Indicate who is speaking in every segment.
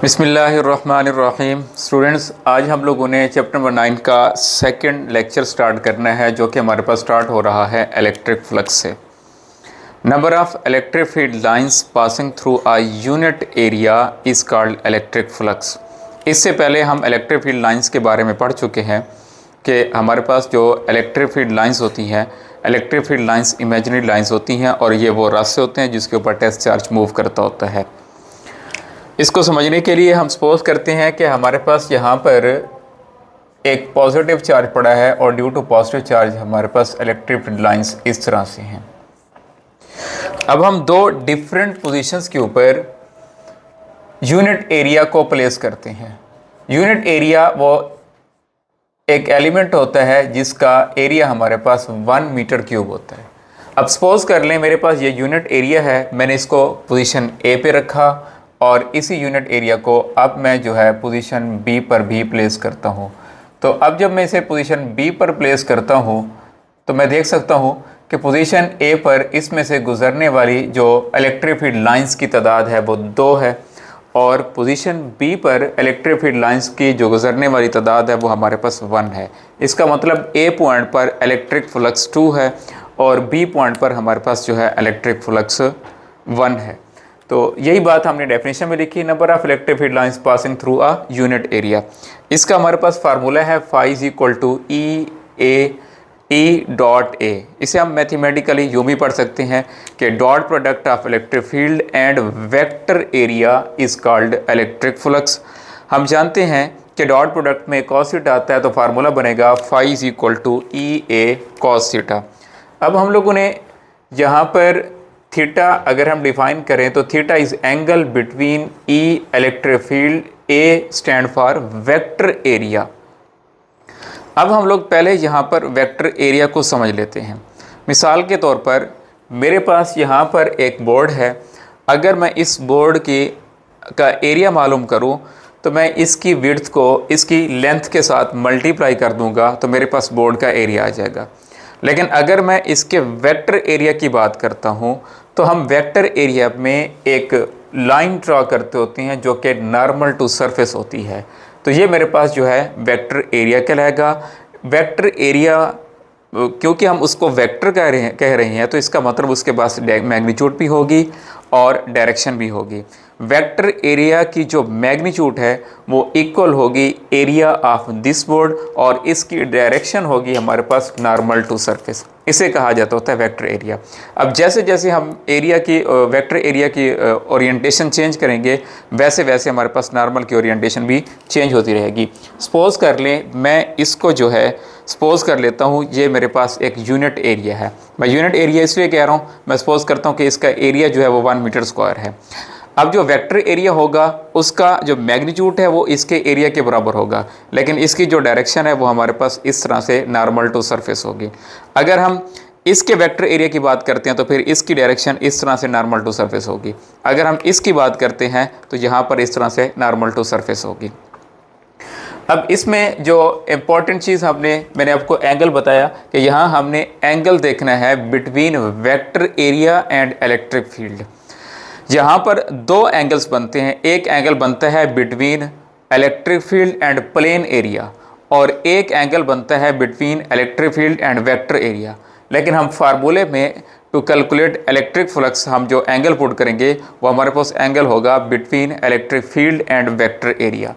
Speaker 1: बिस्मिल्लाहिर्रहमानिर्रहीम। स्टूडेंट्स, आज हम लोगों ने चैप्टर नंबर 9 का सेकंड लेक्चर स्टार्ट करना है, जो कि हमारे पास स्टार्ट हो रहा है इलेक्ट्रिक फ्लक्स से। Number of electric field lines passing through a unit area is called electric flux. इससे पहले हम इलेक्ट्रिक फील्ड लाइंस के बारे में पढ़ चुके हैं कि हमारे पास जो इलेक्ट्रिक फील्ड लाइंस होती हैं, electric field lines imaginary lines होती हैं और ये वो रास्ते होते हैं जिसके ऊपर टेस्ट चार्ज मूव करता होता है। इसको समझने के लिए हम सपोज करते हैं कि हमारे पास यहाँ पर एक पॉजिटिव चार्ज पड़ा है और ड्यू टू पॉजिटिव चार्ज हमारे पास इलेक्ट्रिक फील्ड लाइंस इस तरह से हैं। अब हम दो डिफरेंट पोजीशंस के ऊपर यूनिट एरिया को प्लेस करते हैं। यूनिट एरिया वो एक एलिमेंट होता है जिसका एरिया हमारे पास 1 मीटर क्यूब होता है। अब सपोज कर लें मेरे पास ये यूनिट एरिया है, मैंने इसको पोजीशन ए पे रखा और इसी यूनिट एरिया को अब मैं जो है पोजीशन बी पर भी प्लेस करता हूँ। तो अब जब मैं इसे पोजीशन बी पर प्लेस करता हूँ तो मैं देख सकता हूँ कि पोजीशन ए पर इसमें से गुजरने वाली जो इलेक्ट्रिक फील्ड लाइंस की तादाद है वो 2 है और पोजीशन बी पर इलेक्ट्रिक फील्ड लाइंस की जो गुजरने वाली तादाद है वो हमारे पास 1 है। इसका मतलब ए पॉइंट पर इलेक्ट्रिक फ्लक्स 2 है और बी पॉइंट पर हमारे पास जो है इलेक्ट्रिक फ्लक्स 1 है। तो यही बात हमने डेफिनेशन में लिखी, number of electric field lines passing through a unit area. इसका हमारे पास फार्मूला है phi is equal to E dot A. इसे हम मैथमेटिकली यूँ भी पढ़ सकते हैं कि dot product of electric field and vector area is called electric flux. हम जानते हैं कि डॉट प्रोडक्ट में cos थीटा आता है तो फार्मूला बनेगा phi is equal to E A cos theta. अब हम लोगों ने यहाँ पर थीटा अगर हम डिफाइन करें तो theta is angle between E electric field, A stand for vector area. अब हम लोग पहले यहाँ पर वेक्टर एरिया को समझ लेते हैं। मिसाल के तौर पर मेरे पास यहाँ पर एक बोर्ड है, अगर मैं इस बोर्ड का एरिया मालूम करूँ तो मैं इसकी विड्थ को इसकी लेंथ के साथ मल्टीप्लाई कर दूँगा तो मेरे पास बोर्ड का एरिया आ जाएगा। लेकिन अगर मैं इसके वेक्टर एरिया की बात करता हूँ तो हम वेक्टर एरिया में एक लाइन ड्रॉ करते होते हैं जो कि नॉर्मल टू सरफेस होती है। तो ये मेरे पास जो है वेक्टर एरिया कहलाएगा। वेक्टर एरिया क्योंकि हम उसको वेक्टर कह रहे हैं तो इसका मतलब उसके पास मैग्नीट्यूड भी होगी और डायरेक्शन भी होगी। वेक्टर एरिया की जो मैग्नीट्यूड है वो इक्वल होगी एरिया ऑफ दिस बोर्ड और इसकी डायरेक्शन होगी हमारे पास नॉर्मल टू सरफेस। इसे कहा जाता होता है वेक्टर एरिया। अब जैसे जैसे हम वेक्टर एरिया की ओरिएंटेशन चेंज करेंगे वैसे वैसे हमारे पास नॉर्मल की ओरिएंटेशन भी चेंज होती रहेगी। सपोज़ कर लें मैं इसको जो है सपोज़ कर लेता हूँ ये मेरे पास एक यूनिट एरिया है। मैं यूनिट एरिया इसलिए कह रहा हूँ, मैं सपोज़ करता हूँ कि इसका एरिया जो है वो 1 मीटर स्क्वायर है। अब जो वेक्टर एरिया होगा उसका जो मैग्नीट्यूड है वो इसके एरिया के बराबर होगा, लेकिन इसकी जो डायरेक्शन है वो हमारे पास इस तरह से नॉर्मल टू सरफेस होगी। अगर हम इसके वेक्टर एरिया की बात करते हैं तो फिर इसकी डायरेक्शन इस तरह से नॉर्मल टू सरफेस होगी। अगर हम इसकी बात करते हैं तो यहाँ पर इस तरह से नॉर्मल टू सरफेस होगी। अब इसमें जो इम्पॉर्टेंट चीज़ मैंने आपको एंगल बताया कि यहाँ हमने एंगल देखना है between vector area and electric field. यहाँ पर 2 एंगल्स बनते हैं। एक एंगल बनता है between electric field and plane area और एक एंगल बनता है between electric field and vector area. लेकिन हम फार्मूले में टू कैलकुलेट इलेक्ट्रिक फ्लक्स हम जो एंगल पुट करेंगे वो हमारे पास एंगल होगा between electric field and vector area.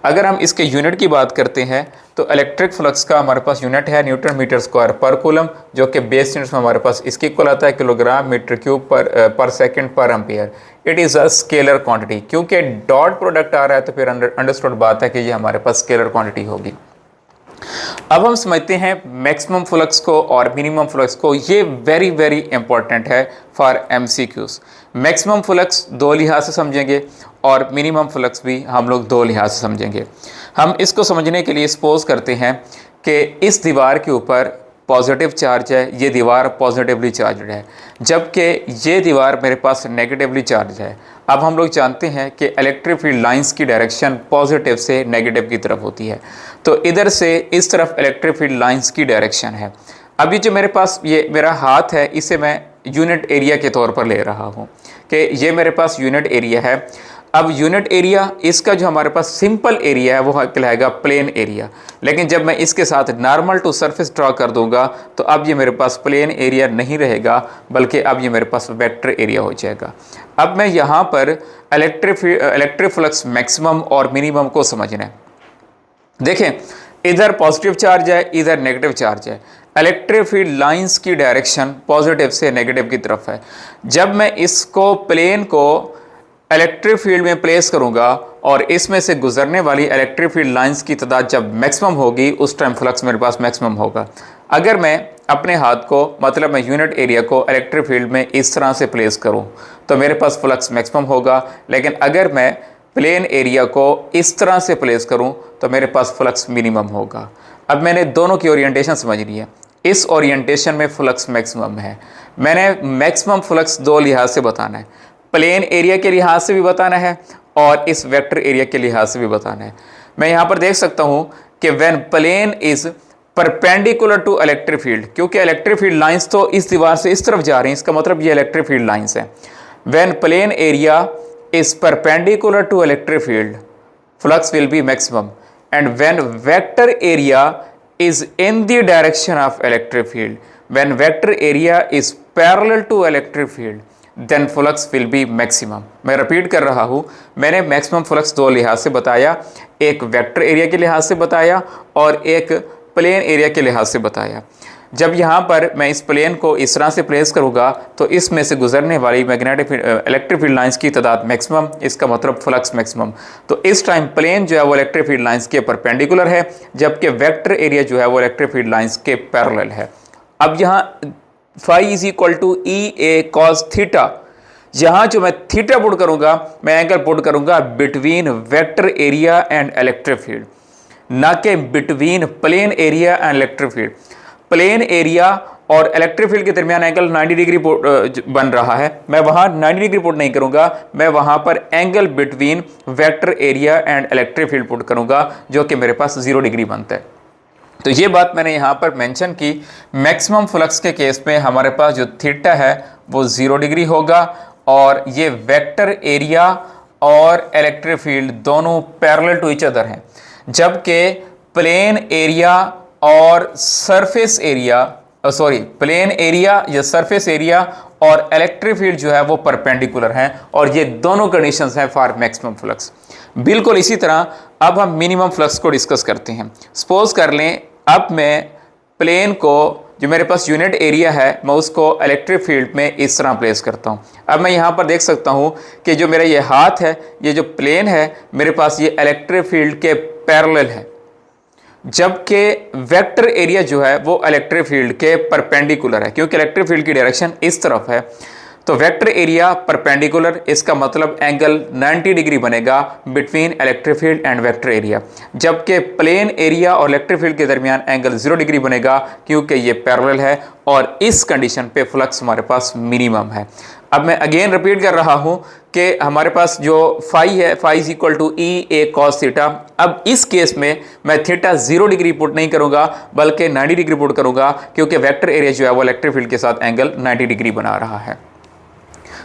Speaker 1: अगर हम इसके यूनिट की बात करते हैं तो इलेक्ट्रिक फ्लक्स का हमारे पास यूनिट है न्यूटन मीटर स्क्वायर पर कूलम, जो कि बेस यूनिट्स में हमारे पास इसके इक्वल आता है किलोग्राम मीटर क्यूब पर सेकंड पर ampere. It is a scalar quantity. क्योंकि डॉट प्रोडक्ट आ रहा है तो फिर अंडरस्टूड बात है कि ये हमारे पास स्केलर क्वांटिटी होगी। अब हम समझते हैं मैक्सिमम फ्लक्स को और मिनिमम फ्लक्स को। ये वेरी वेरी इंपॉर्टेंट है फॉर एमसीक्यूज। मैक्सिमम फ्लक्स 2 लिहाज से समझेंगे और मिनिमम फ्लक्स भी हम लोग 2 लिहाज से समझेंगे। हम इसको समझने के लिए सपोज करते हैं कि इस दीवार के ऊपर पॉजिटिव चार्ज है, ये दीवार पॉजिटिवली चार्जड है, जबकि ये दीवार मेरे पास नेगेटिवली चार्ज है। अब हम लोग जानते हैं कि इलेक्ट्रिक फील्ड लाइंस की डायरेक्शन पॉजिटिव से नेगेटिव की तरफ होती है, तो इधर से इस तरफ इलेक्ट्रिक फील्ड लाइंस की डायरेक्शन है। अभी जो मेरे पास ये मेरा हाथ है इसे मैं यूनिट एरिया के तौर पर ले रहा हूँ कि ये मेरे पास यूनिट एरिया है। अब यूनिट एरिया, इसका जो हमारे पास सिंपल एरिया है वो कहलाएगा प्लेन एरिया। लेकिन जब मैं इसके साथ नॉर्मल टू सरफेस ड्रॉ कर दूंगा तो अब ये मेरे पास प्लेन एरिया नहीं रहेगा, बल्कि अब ये मेरे पास वेक्टर एरिया हो जाएगा। अब मैं यहाँ पर इलेक्ट्रिक फ्लक्स मैक्सिमम और मिनिमम को समझना है। देखें, इधर पॉजिटिव चार्ज है, इधर नेगेटिव चार्ज है। इलेक्ट्रिक फील्ड लाइंस की डायरेक्शन पॉजिटिव से नेगेटिव की तरफ है। जब मैं इसको प्लेन को इलेक्ट्रिक फील्ड में प्लेस करूंगा और इसमें से गुजरने वाली इलेक्ट्रिक फील्ड लाइंस की तादाद जब मैक्सिमम होगी, उस टाइम फ्लक्स मेरे पास मैक्सिमम होगा। अगर मैं अपने हाथ को, मतलब मैं यूनिट एरिया को इलेक्ट्रिक फील्ड में इस तरह से प्लेस करूं तो मेरे पास फ्लक्स मैक्सिमम होगा। लेकिन अगर मैं प्लेन एरिया को इस तरह से प्लेस करूं तो मेरे पास फ्लक्स मिनिमम होगा। अब मैंने दोनों की ओरिएंटेशन समझनी है। इस ओरिएंटेशन में फ्लक्स मैक्सिमम है। मैंने मैक्सिमम फ्लक्स दो लिहाज से बताना है, प्लेन एरिया के लिहाज से भी बताना है और इस वेक्टर एरिया के लिहाज से भी बताना है। मैं यहाँ पर देख सकता हूँ कि when plane is perpendicular to electric field, क्योंकि इलेक्ट्रिक फील्ड लाइंस तो इस दीवार से इस तरफ जा रही हैं, इसका मतलब ये इलेक्ट्रिक फील्ड लाइंस है। When plain area is perpendicular to electric field, flux will be maximum, and when vector area is in the direction of electric field, when vector area is parallel to electric field, then flux will be maximum। मैं repeat कर रहा हूँ, मैंने maximum flux दो लिहाज से बताया, एक वेक्टर एरिया के लिहाज से बताया और एक प्लेन एरिया के लिहाज से बताया। जब यहाँ पर मैं इस प्लेन को इस तरह से प्लेस करूँगा तो इसमें से गुजरने वाली मैग्नेटिक इलेक्ट्रिक फील्ड लाइंस की तादाद मैक्सिमम, इसका मतलब फ्लक्स मैक्सिमम। तो इस टाइम प्लेन जो है वो इलेक्ट्रिक फील्ड लाइंस के परपेंडिकुलर है, जबकि वेक्टर एरिया जो है वो इलेक्ट्रिक फील्ड लाइंस के पैरेलल है। अब यहाँ phi is equal to E A cos theta, यहाँ जो मैं थीटा पुट करूँगा, मैं एंगल पुट करूँगा between vector area and electric field, ना कि between plane area and electric field. Plane area और इलेक्ट्रिक फील्ड के दरमियान एंगल 90 डिग्री बन रहा है, मैं वहाँ 90 डिग्री पुट नहीं करूँगा, मैं वहाँ पर angle between vector area and electric field put करूँगा, जो कि मेरे पास 0 डिग्री बनता है। तो ये बात मैंने यहाँ पर मेंशन की। मैक्सिमम फ्लक्स के केस में हमारे पास जो थीटा है वो 0 डिग्री होगा और ये वेक्टर एरिया और इलेक्ट्रिक फील्ड दोनों पैरेलल टू ईच अदर हैं, जबकि प्लेन एरिया और सरफेस एरिया, प्लेन एरिया या सरफेस एरिया और इलेक्ट्रिक फील्ड जो है वो परपेंडिकुलर हैं और ये दोनों कंडीशंस हैं फॉर मैक्सिमम फ्लक्स। बिल्कुल इसी तरह अब हम मिनिमम फ्लक्स को डिस्कस करते हैं। सपोज कर लें, अब मैं प्लेन को, जो मेरे पास यूनिट एरिया है, मैं उसको इलेक्ट्रिक फील्ड में इस तरह प्लेस करता हूँ। अब मैं यहाँ पर देख सकता हूँ कि जो मेरा ये हाथ है, ये जो प्लेन है मेरे पास, ये इलेक्ट्रिक फील्ड के पैरेलल है, जबकि वेक्टर एरिया जो है वो इलेक्ट्रिक फील्ड के परपेंडिकुलर है, क्योंकि इलेक्ट्रिक फील्ड की डायरेक्शन इस तरफ है। तो वेक्टर एरिया परपेंडिकुलर, इसका मतलब एंगल 90 डिग्री बनेगा between electric field and vector area, जबकि प्लेन एरिया और इलेक्ट्रिक फील्ड के दरमियान एंगल 0 डिग्री बनेगा, क्योंकि ये पैरेलल है और इस कंडीशन पे फ्लक्स हमारे पास मिनिमम है। अब मैं अगेन रिपीट कर रहा हूँ कि हमारे पास जो फाई है, phi is equal to E A cos theta. अब इस केस में मैं थीटा 0 डिग्री पुट नहीं करूँगा, बल्कि 90 डिग्री पुट करूँगा, क्योंकि वेक्टर एरिया जो है वो इलेक्ट्रिक फील्ड के साथ एंगल 90 डिग्री बना रहा है।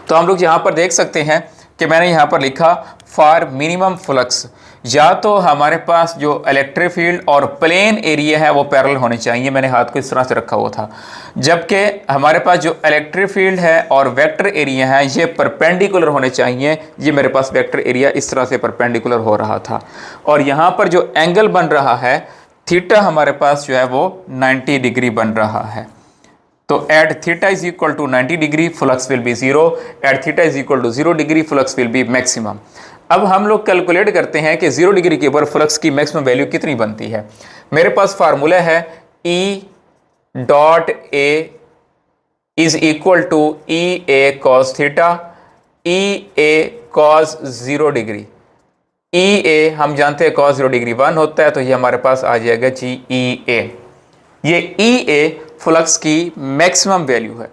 Speaker 1: तो हम लोग यहाँ पर देख सकते हैं कि मैंने यहाँ पर लिखा फॉर मिनिमम फ्लक्स, या तो हमारे पास जो इलेक्ट्रिक फील्ड और प्लेन एरिया है वो पैरेलल होने चाहिए, मैंने हाथ को इस तरह से रखा हुआ था, जबकि हमारे पास जो इलेक्ट्रिक फील्ड है और वेक्टर एरिया है ये परपेंडिकुलर होने चाहिए। ये मेरे पास वेक्टर एरिया इस तरह से परपेंडिकुलर हो रहा था और यहाँ पर जो एंगल बन रहा है थीटा, हमारे पास जो है वो 90 डिग्री बन रहा है। तो at theta is equal to 90 degree flux will be 0, at theta is equal to 0 degree flux will be maximum. अब हम लोग कैलकुलेट करते हैं कि 0 डिग्री के ऊपर फ्लक्स की मैक्सिमम वैल्यू कितनी बनती है। मेरे पास फार्मूला है E dot A is equal to E A cos theta, E A cos 0 degree. E A हम जानते हैं कॉस 0 डिग्री 1 होता है, तो ये हमारे पास आ जाएगा जी ई ए। ये ई ए फ्लक्स की मैक्सिमम वैल्यू है।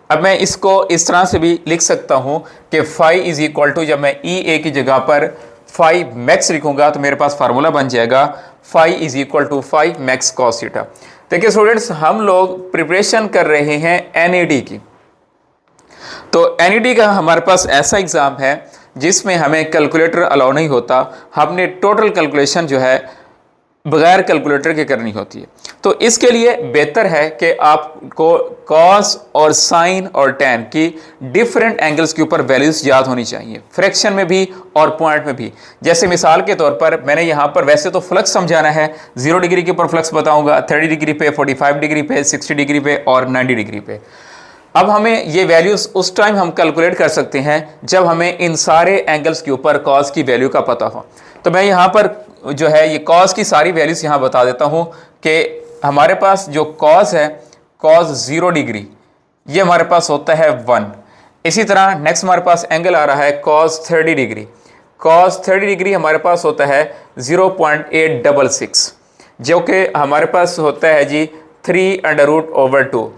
Speaker 1: अब मैं इसको इस तरह से भी लिख सकता हूं कि फाई इज इक्वल टू, जब मैं ई ए की जगह पर फाई मैक्स लिखूंगा तो मेरे पास फार्मूला बन जाएगा phi is equal to phi max cos theta. देखिए स्टूडेंट्स, हम लोग प्रिपरेशन कर रहे हैं एनईडी की। तो एनईडी का हमारे पास ऐसा एग्जाम है जिसमें हमें कैलकुलेटर अलाउ नहीं होता, हमने टोटल कैलकुलेशन जो है बगैर कैलकुलेटर के करनी होती है। तो इसके लिए बेहतर है कि आपको कॉस और साइन और टैन की डिफरेंट एंगल्स के ऊपर वैल्यूज याद होनी चाहिए, फ्रैक्शन में भी और पॉइंट में भी। जैसे मिसाल के तौर पर मैंने यहाँ पर वैसे तो फ्लक्स समझाना है, 0 डिग्री के ऊपर फ्लक्स बताऊंगा, 30 डिग्री पे, 45 डिग्री पे, 60 डिग्री पे और 90 डिग्री पे। अब हमें ये वैल्यूज उस टाइम हम कैलकुलेट कर सकते हैं जब हमें इन सारे एंगल्स के ऊपर कॉस की वैल्यू का पता हो। तो मैं यहाँ पर जो है ये कॉस की सारी वैल्यूज यहाँ बता देता हूँ कि हमारे पास जो कॉस है, कॉस 0 डिग्री, ये हमारे पास होता है 1। इसी तरह नेक्स्ट हमारे पास एंगल आ रहा है कॉस 30 डिग्री। कॉस 30 डिग्री हमारे पास होता है 0.866, जो कि हमारे पास होता है जी 3√/2।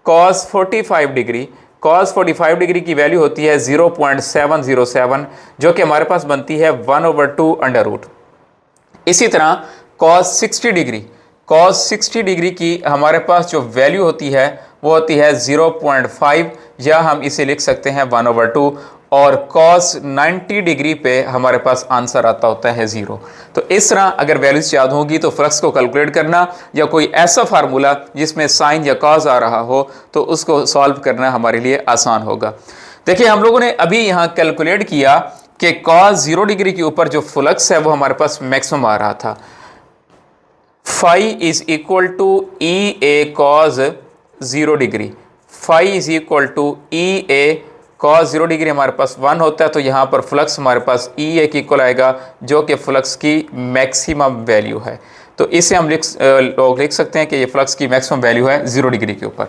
Speaker 1: कॉस 45 डिग्री, कॉस 45 डिग्री की वैल्यू होती है 0.707, जो कि हमारे पास बनती है 1/2 इसी तरह कॉस 60 डिग्री, कॉस 60 डिग्री की हमारे पास जो वैल्यू होती है वो होती है 0.5, या हम इसे लिख सकते हैं 1/2। और कॉस 90 डिग्री पे हमारे पास आंसर आता होता है 0। तो इस तरह अगर वैल्यूज याद होगी तो फ्लक्स को कैलकुलेट करना, या कोई ऐसा फार्मूला जिसमें साइन या कॉस आ रहा हो तो उसको सॉल्व करना हमारे लिए आसान होगा। देखिए हम लोगों ने अभी यहाँ कैलकुलेट किया कि कॉस 0 डिग्री के ऊपर जो फ्लक्स है वो हमारे पास मैक्सिमम आ रहा था। Phi is equal to E A cos 0 degree, phi is equal to E A cos 0 degree हमारे पास 1 होता है। तो यहाँ पर फ्लक्स हमारे पास ई ए के इक्वल आएगा, जो कि फ्लक्स की मैक्सिमम वैल्यू है। तो इसे हम लिख सकते हैं कि ये फ्लक्स की मैक्सिमम वैल्यू है 0 डिग्री के ऊपर।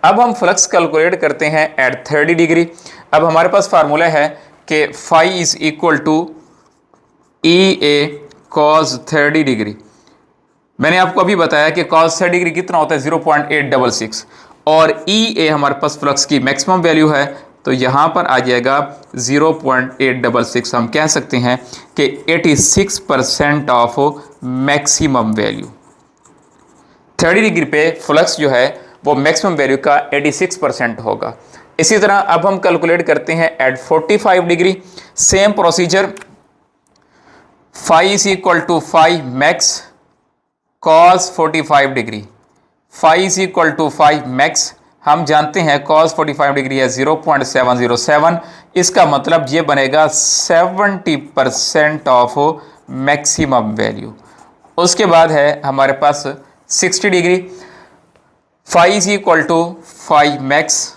Speaker 1: अब हम फ्लक्स कैलकुलेट करते हैं एट 30 डिग्री। अब हमारे पास फार्मूला है कि phi is equal to E A cos 30 degree. मैंने आपको अभी बताया कि cos 30 डिग्री कितना होता है 0.866, और ई ए हमारे पास फ्लक्स की मैक्सिमम वैल्यू है। तो यहाँ पर आ जाएगा 0.866। हम कह सकते हैं कि 86% ऑफ मैक्सिमम वैल्यू। 30 डिग्री पे फ्लक्स जो है वो मैक्सिमम वैल्यू का 86% होगा। इसी तरह अब हम कैलकुलेट करते हैं at 45 degree. Same procedure, phi is equal to phi max cos 45 degree, phi is equal to phi max. हम जानते हैं कॉस 45 डिग्री है 0.707, इसका मतलब ये बनेगा 70% ऑफ मैक्सिमम वैल्यू। उसके बाद है हमारे पास 60 degree, phi is equal to phi max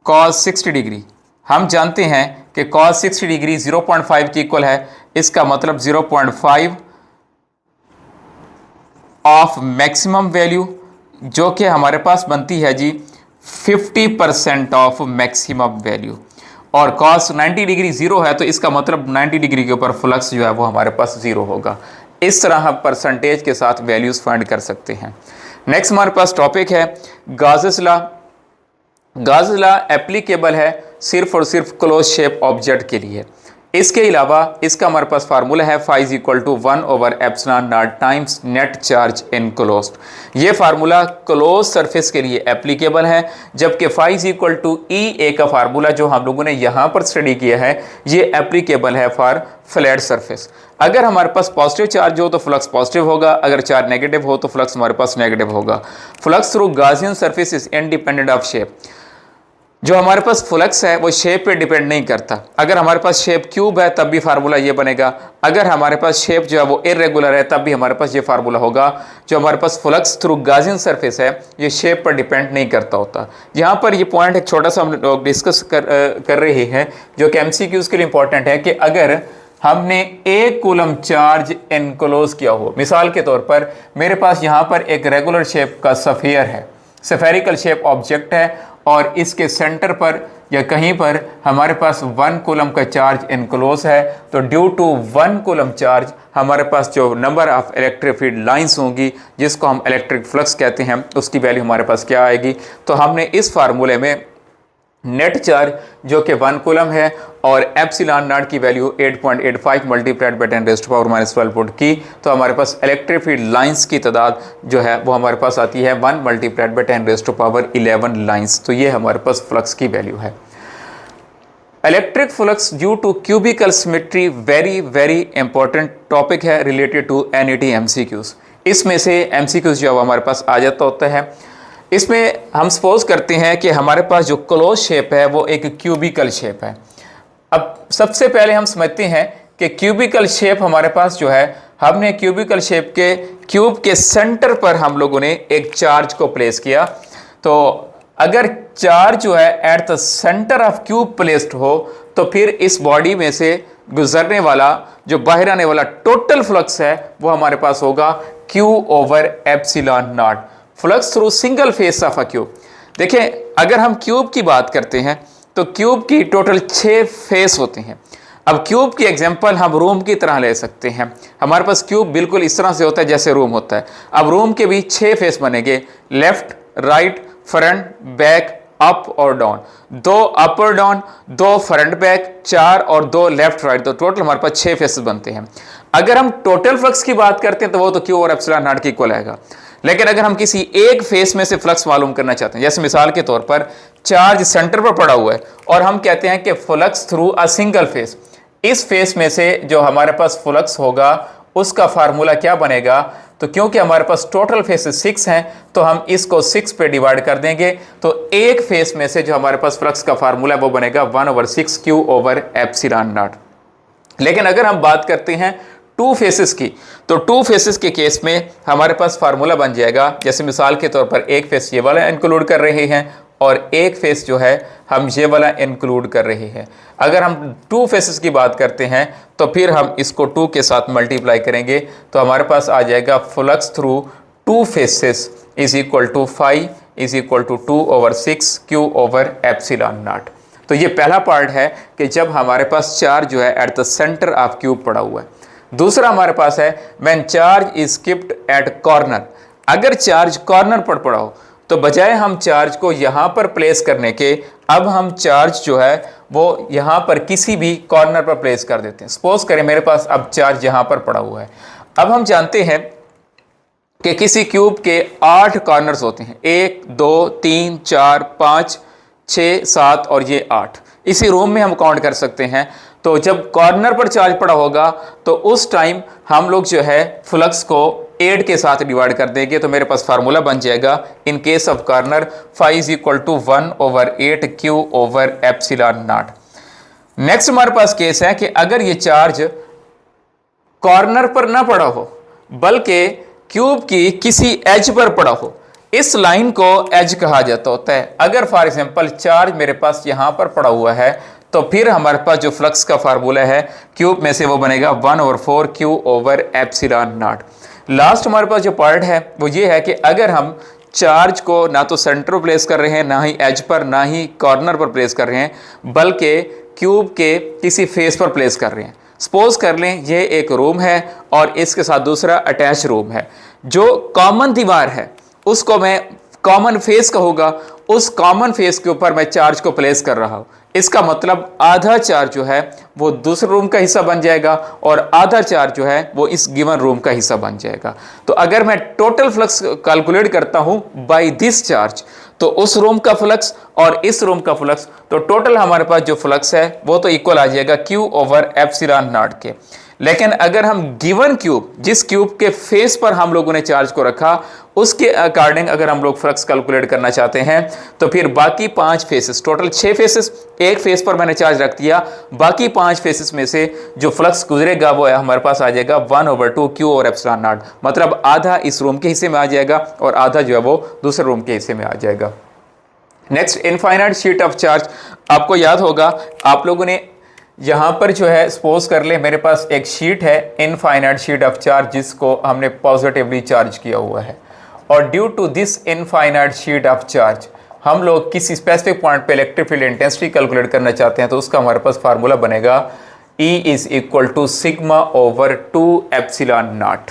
Speaker 1: cos 60 degree. हम जानते हैं कि कॉस 60 डिग्री 0.5 की इक्वल है, इसका मतलब 0.5 ऑफ मैक्सिमम वैल्यू, जो कि हमारे पास बनती है जी 50% ऑफ मैक्सिमम वैल्यू। और कॉस 90 डिग्री 0 है, तो इसका मतलब 90 डिग्री के ऊपर फ्लक्स जो है वो हमारे पास 0 होगा। इस तरह हम परसेंटेज के साथ वैल्यूज फाइंड कर सकते हैं। नेक्स्ट हमारे पास टॉपिक है Gauss law. Gauss law applicable है सिर्फ और सिर्फ क्लोज शेप ऑब्जेक्ट के लिए। इसके अलावा इसका हमारे पास फार्मूला है phi is equal to 1/ε0 times net charge enclosed. ये फार्मूला क्लोज सरफेस के लिए एप्लीकेबल है, जबकि phi is equal to E A का फार्मूला जो हम लोगों ने यहाँ पर स्टडी किया है ये एप्लीकेबल है फॉर फ्लैट सरफेस। अगर हमारे पास पॉजिटिव चार्ज हो तो फ्लक्स पॉजिटिव होगा, अगर चार्ज नेगेटिव हो तो फ्लक्स हमारे पास नेगेटिव होगा। Flux through Gaussian surface is independent of shape. जो हमारे पास फ्लक्स है वो शेप पे डिपेंड नहीं करता। अगर हमारे पास शेप क्यूब है तब भी फार्मूला ये बनेगा, अगर हमारे पास शेप जो है वो इरेगुलर है तब भी हमारे पास ये फार्मूला होगा। जो हमारे पास फ्लक्स थ्रू गॉसियन सरफेस है ये शेप पर डिपेंड नहीं करता होता। यहाँ पर ये पॉइंट एक छोटा सा हम लोग डिस्कस कर रहे हैं जो कि एमसीक्यूज के लिए इंपॉर्टेंट है कि अगर हमने 1 कूलम चार्ज एनक्लोज किया हो, मिसाल के तौर पर मेरे पास यहाँ पर एक रेगुलर शेप का सफियर है, स्फेरिकल शेप ऑब्जेक्ट है, और इसके सेंटर पर या कहीं पर हमारे पास 1 कूलम का चार्ज एनक्लोज है, तो ड्यू टू 1 कूलम चार्ज हमारे पास जो number of electric field lines होंगी जिसको हम इलेक्ट्रिक फ्लक्स कहते हैं उसकी वैल्यू हमारे पास क्या आएगी। तो हमने इस फार्मूले में नेट चार्ज जो कि 1 कूलम है और एप्सिलॉन नॉट की वैल्यू 8.85 मल्टीप्लाइड बाय 10⁻12 पुट की, तो हमारे पास इलेक्ट्रिक फील्ड लाइंस की तादाद जो है वो हमारे पास आती है 1 मल्टीप्लाइड बाय 10⁻11 लाइंस। तो ये हमारे पास फ्लक्स की वैल्यू है। Electric flux due to cubical symmetry very important topic है रिलेटेड टू एनईटी एमसीक्यूज। इसमें से एमसीक्यूज जो हमारे पास आ जाता होता है, इसमें हम सपोज करते हैं कि हमारे पास जो क्लोज शेप है वो एक क्यूबिकल शेप है। अब सबसे पहले हम समझते हैं कि क्यूबिकल शेप हमारे पास जो है, हमने क्यूबिकल शेप के क्यूब के सेंटर पर हम लोगों ने एक चार्ज को प्लेस किया। तो अगर चार्ज जो है at the centre of cube placed हो तो फिर इस बॉडी में से गुजरने वाला जो बाहर आने वाला टोटल फ्लक्स है वो हमारे पास होगा Q over epsilon not, flux through single phase of a cube. देखें, अगर हम क्यूब की बात करते हैं तो क्यूब की टोटल 6 फेस होते हैं। अब क्यूब की एग्जांपल हम रूम की तरह ले सकते हैं। हमारे पास क्यूब बिल्कुल इस तरह से होता है जैसे रूम होता है। अब रूम के भी 6 फेस बनेंगे, left, right, front, back, up और डाउन। 2 अप और डाउन, 2 फ्रंट बैक, 4 और 2 लेफ्ट राइट, तो टोटल हमारे पास 6 फेसेस बनते हैं। अगर हम टोटल फ्लक्स की बात करते हैं तो वो तो Q और एप्सिलॉन नॉट के इक्वल आएगा। लेकिन अगर हम किसी एक फेस में से फ्लक्स मालूम करना चाहते हैं, जैसे मिसाल के तौर पर चार्ज सेंटर पर पड़ा हुआ है और हम कहते हैं कि flux through a single phase, इस फेस में से जो हमारे पास फ्लक्स होगा उसका फार्मूला क्या बनेगा, तो क्योंकि हमारे पास टोटल फेसेस 6 हैं तो हम इसको 6 पे डिवाइड कर देंगे, तो एक फेस में से जो हमारे पास फ्लक्स का फार्मूला है वो बनेगा 1/6 Q ओवर एप्सिलॉन नॉट। लेकिन अगर हम बात करते हैं 2 फेसेस की, तो 2 फेसेस के केस में हमारे पास फार्मूला बन जाएगा, जैसे मिसाल के तौर पर एक फेस ये वाला इंक्लूड कर रहे हैं और एक फेस जो है हम ये वाला इंक्लूड कर रहे हैं। अगर हम 2 फेसेस की बात करते हैं तो फिर हम इसको 2 के साथ मल्टीप्लाई करेंगे तो हमारे पास आ जाएगा flux through 2 faces is equal to 5 is equal to 2/6 Q over epsilon naught. तो ये पहला पार्ट है कि जब हमारे पास चार्ज जो है at the centre of cube पड़ा हुआ है। दूसरा हमारे पास है when charge is keeped at corner. अगर चार्ज कॉर्नर पर पड़ा हो तो बजाय हम चार्ज को यहां पर प्लेस करने के, अब हम चार्ज जो है वो यहां पर किसी भी कॉर्नर पर प्लेस कर देते हैं। सपोज करें मेरे पास अब चार्ज यहां पर पड़ा हुआ है। अब हम जानते हैं कि किसी क्यूब के 8 कॉर्नर्स होते हैं, 1 2 3 4 5 6 7 और ये 8। इसी रूम में हम काउंट कर सकते हैं। तो जब कॉर्नर पर चार्ज पड़ा होगा तो उस टाइम हम लोग जो है फ्लक्स को 8 के साथ डिवाइड कर देंगे, तो मेरे पास फार्मूला बन जाएगा in case of corner 5 equal to 1/8 Q over epsilon naught. Next हमारे पास केस है कि अगर ये चार्ज कॉर्नर पर ना पड़ा हो बल्कि क्यूब की किसी एज पर पड़ा हो, इस लाइन को एज कहा जाता होता है। अगर फॉर एग्जांपल चार्ज मेरे पास यहां पर पड़ा हुआ है तो फिर हमारे पास जो फ्लक्स का फार्मूला है क्यूब में से वो बनेगा 1/4 Q over epsilon not. Last हमारे पास जो पार्ट है वो ये है कि अगर हम चार्ज को ना तो सेंटर पर प्लेस कर रहे हैं, ना ही एज पर, ना ही कॉर्नर पर प्लेस कर रहे हैं, बल्कि क्यूब के किसी फेस पर प्लेस कर रहे हैं। सपोज कर लें ये एक रूम है और इसके साथ दूसरा अटैच रूम है। जो कॉमन दीवार है उसको मैं कॉमन फेस कहूँगा, उस कॉमन फेस के ऊपर मैं चार्ज को प्लेस कर रहा हूँ। इसका मतलब आधा चार्ज जो है वो दूसरे रूम का हिस्सा बन जाएगा और आधा चार्ज जो है वो इस गिवन रूम का हिस्सा बन जाएगा। तो अगर मैं टोटल फ्लक्स कैलकुलेट करता हूँ बाय दिस चार्ज, तो उस रूम का फ्लक्स और इस रूम का फ्लक्स, तो टोटल हमारे पास जो फ्लक्स है वो तो इक्वल आ जाएगा Q ओवर एप्सिलॉन नॉट के। लेकिन अगर हम गिवन क्यूब, जिस क्यूब के फेस पर हम लोगों ने चार्ज को रखा, उसके अकॉर्डिंग अगर हम लोग फ्लक्स कैलकुलेट करना चाहते हैं तो फिर बाकी 5 फेसेस, टोटल 6 फेसेस, एक फेस पर मैंने चार्ज रख दिया, बाकी 5 फेसेस में से जो फ्लक्स गुजरेगा वो हमारे पास आ जाएगा 1/2 Q और एप्सिलॉन नॉट। मतलब आधा इस रूम के हिस्से में आ जाएगा और आधा जो है वो दूसरे रूम के हिस्से में आ जाएगा। Next, infinite sheet of charge. आपको याद होगा आप लोगों ने यहाँ पर जो है सपोज कर ले मेरे पास एक शीट है, इनफाइनाइट शीट ऑफ चार्ज, जिसको हमने पॉजिटिवली चार्ज किया हुआ है। और due to this infinite sheet of charge हम लोग किसी स्पेसिफिक पॉइंट पे इलेक्ट्रिक फील्ड इंटेंसिटी कैलकुलेट करना चाहते हैं, तो उसका हमारे पास फार्मूला बनेगा E is equal to sigma over 2 epsilon naught.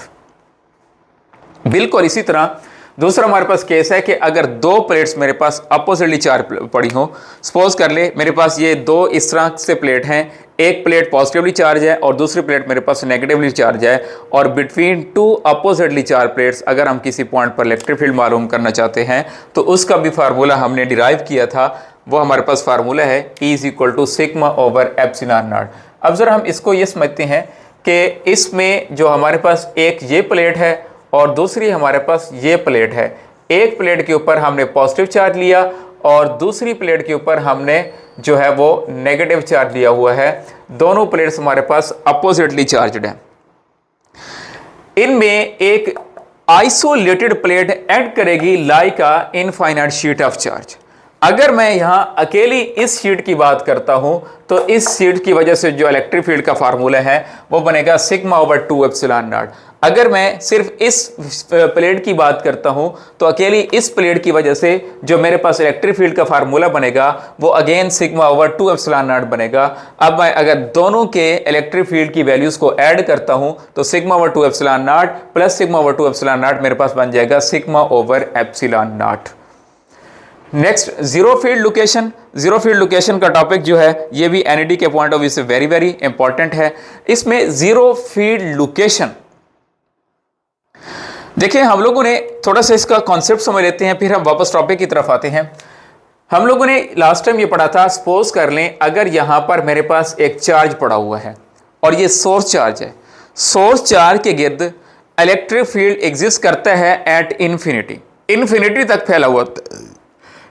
Speaker 1: बिल्कुल इसी तरह दूसरा हमारे पास केस है कि अगर 2 प्लेट्स मेरे पास अपोजिटली चार्ज पड़ी हो, सपोज कर ले मेरे पास ये 2 इस तरह से प्लेट हैं, एक प्लेट पॉजिटिवली चार्ज है और दूसरी प्लेट मेरे पास नेगेटिवली चार्ज है, और बिटवीन 2 अपोजिटली चार्ज प्लेट्स अगर हम किसी पॉइंट पर इलेक्ट्रिक फील्ड मालूम करना चाहते हैं तो उसका भी फार्मूला हमने डिराइव किया था वो हमारे पास फार्मूला है E is equal to sigma over epsilon naught. अब जरा हम इसको ये समझते हैं कि इसमें जो हमारे पास एक ये प्लेट है और दूसरी हमारे पास ये प्लेट है। एक प्लेट के ऊपर हमने पॉजिटिव चार्ज लिया और दूसरी प्लेट के ऊपर हमने जो है वो नेगेटिव चार्ज लिया हुआ है। दोनों प्लेट्स हमारे पास अपोजिटली चार्जड हैं। इनमें एक आइसोलेटेड प्लेट एक्ट करेगी like a infinite sheet of charge. अगर मैं यहां अकेली इस शीट की बात करता हूं तो इस शीट की वजह से जो इलेक्ट्रिक फील्ड का फार्मूला है वो बनेगा सिग्मा ओवर 2 एप्सिलॉन नॉट। अगर मैं सिर्फ इस प्लेट की बात करता हूं तो अकेली इस प्लेट की वजह से जो मेरे पास इलेक्ट्रिक फील्ड का फार्मूला बनेगा वो again sigma over 2 epsilon not बनेगा। अब मैं अगर दोनों के इलेक्ट्रिक फील्ड की वैल्यूज को ऐड करता हूं तो sigma over 2 epsilon not plus sigma over 2 epsilon not मेरे पास बन जाएगा sigma over epsilon naught. Next, zero field location. Zero field location का टॉपिक जो है ये भी एनईडी के पॉइंट ऑफ व्यू से वेरी वेरी इंपॉर्टेंट है। इसमें जीरो फील्ड लोकेशन, देखिए हम लोगों ने थोड़ा सा इसका कॉन्सेप्ट समझ लेते हैं, फिर हम वापस टॉपिक की तरफ आते हैं। हम लोगों ने लास्ट टाइम ये पढ़ा था, सपोज कर लें अगर यहां पर मेरे पास एक चार्ज पड़ा हुआ है और ये सोर्स चार्ज है। सोर्स चार्ज के गिर्द इलेक्ट्रिक फील्ड एग्जिस्ट करता है एट इन्फिनिटी, इन्फिनिटी तक फैला हुआ।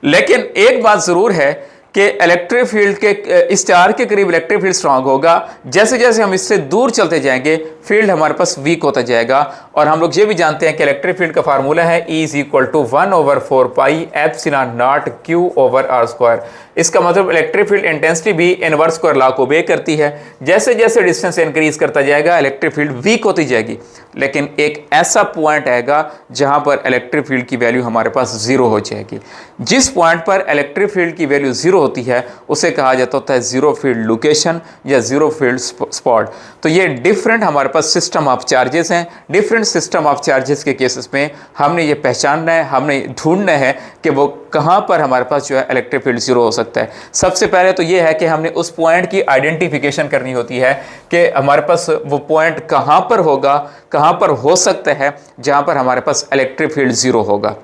Speaker 1: लेकिन एक बात जरूर है कि इलेक्ट्रिक फील्ड के इस चार्ज के करीब इलेक्ट्रिक फील्ड स्ट्रांग होगा, जैसे जैसे हम इससे दूर चलते जाएंगे फील्ड हमारे पास वीक होता जाएगा। और हम लोग ये भी जानते हैं कि इलेक्ट्रिक फील्ड का फार्मूला है E is equal to 1/4 pi epsilon naught Q over R square. इसका मतलब इलेक्ट्रिक फील्ड इंटेंसिटी भी इनवर्स स्क्वायर लॉ को ओबे करती है। जैसे जैसे डिस्टेंस इंक्रीज करता जाएगा इलेक्ट्रिक फील्ड वीक होती जाएगी, लेकिन एक ऐसा पॉइंट आएगा जहां पर इलेक्ट्रिक फील्ड की वैल्यू हमारे पास जीरो हो जाएगी। जिस पॉइंट पर इलेक्ट्रिक फील्ड की वैल्यू जीरो होती है उसे कहा जाता होता है जीरो फील्ड लोकेशन या जीरो फील्ड स्पॉट। तो ये डिफरेंट हमारे पास सिस्टम ऑफ चार्जेस हैं। डिफरेंट सिस्टम ऑफ चार्जेस के केसेस में हमने ये पहचानना है, हमने ढूंढना है कि वो कहाँ पर हमारे पास जो है इलेक्ट्रिक फील्ड जीरो हो सकता है। सबसे पहले तो ये है कि हमने उस पॉइंट की आइडेंटिफिकेशन करनी होती है कि हमारे पास वो पॉइंट कहाँ पर होगा, कहाँ पर हो सकता है जहाँ पर हमारे पास इलेक्ट्रिक फील्ड जीरो होगा।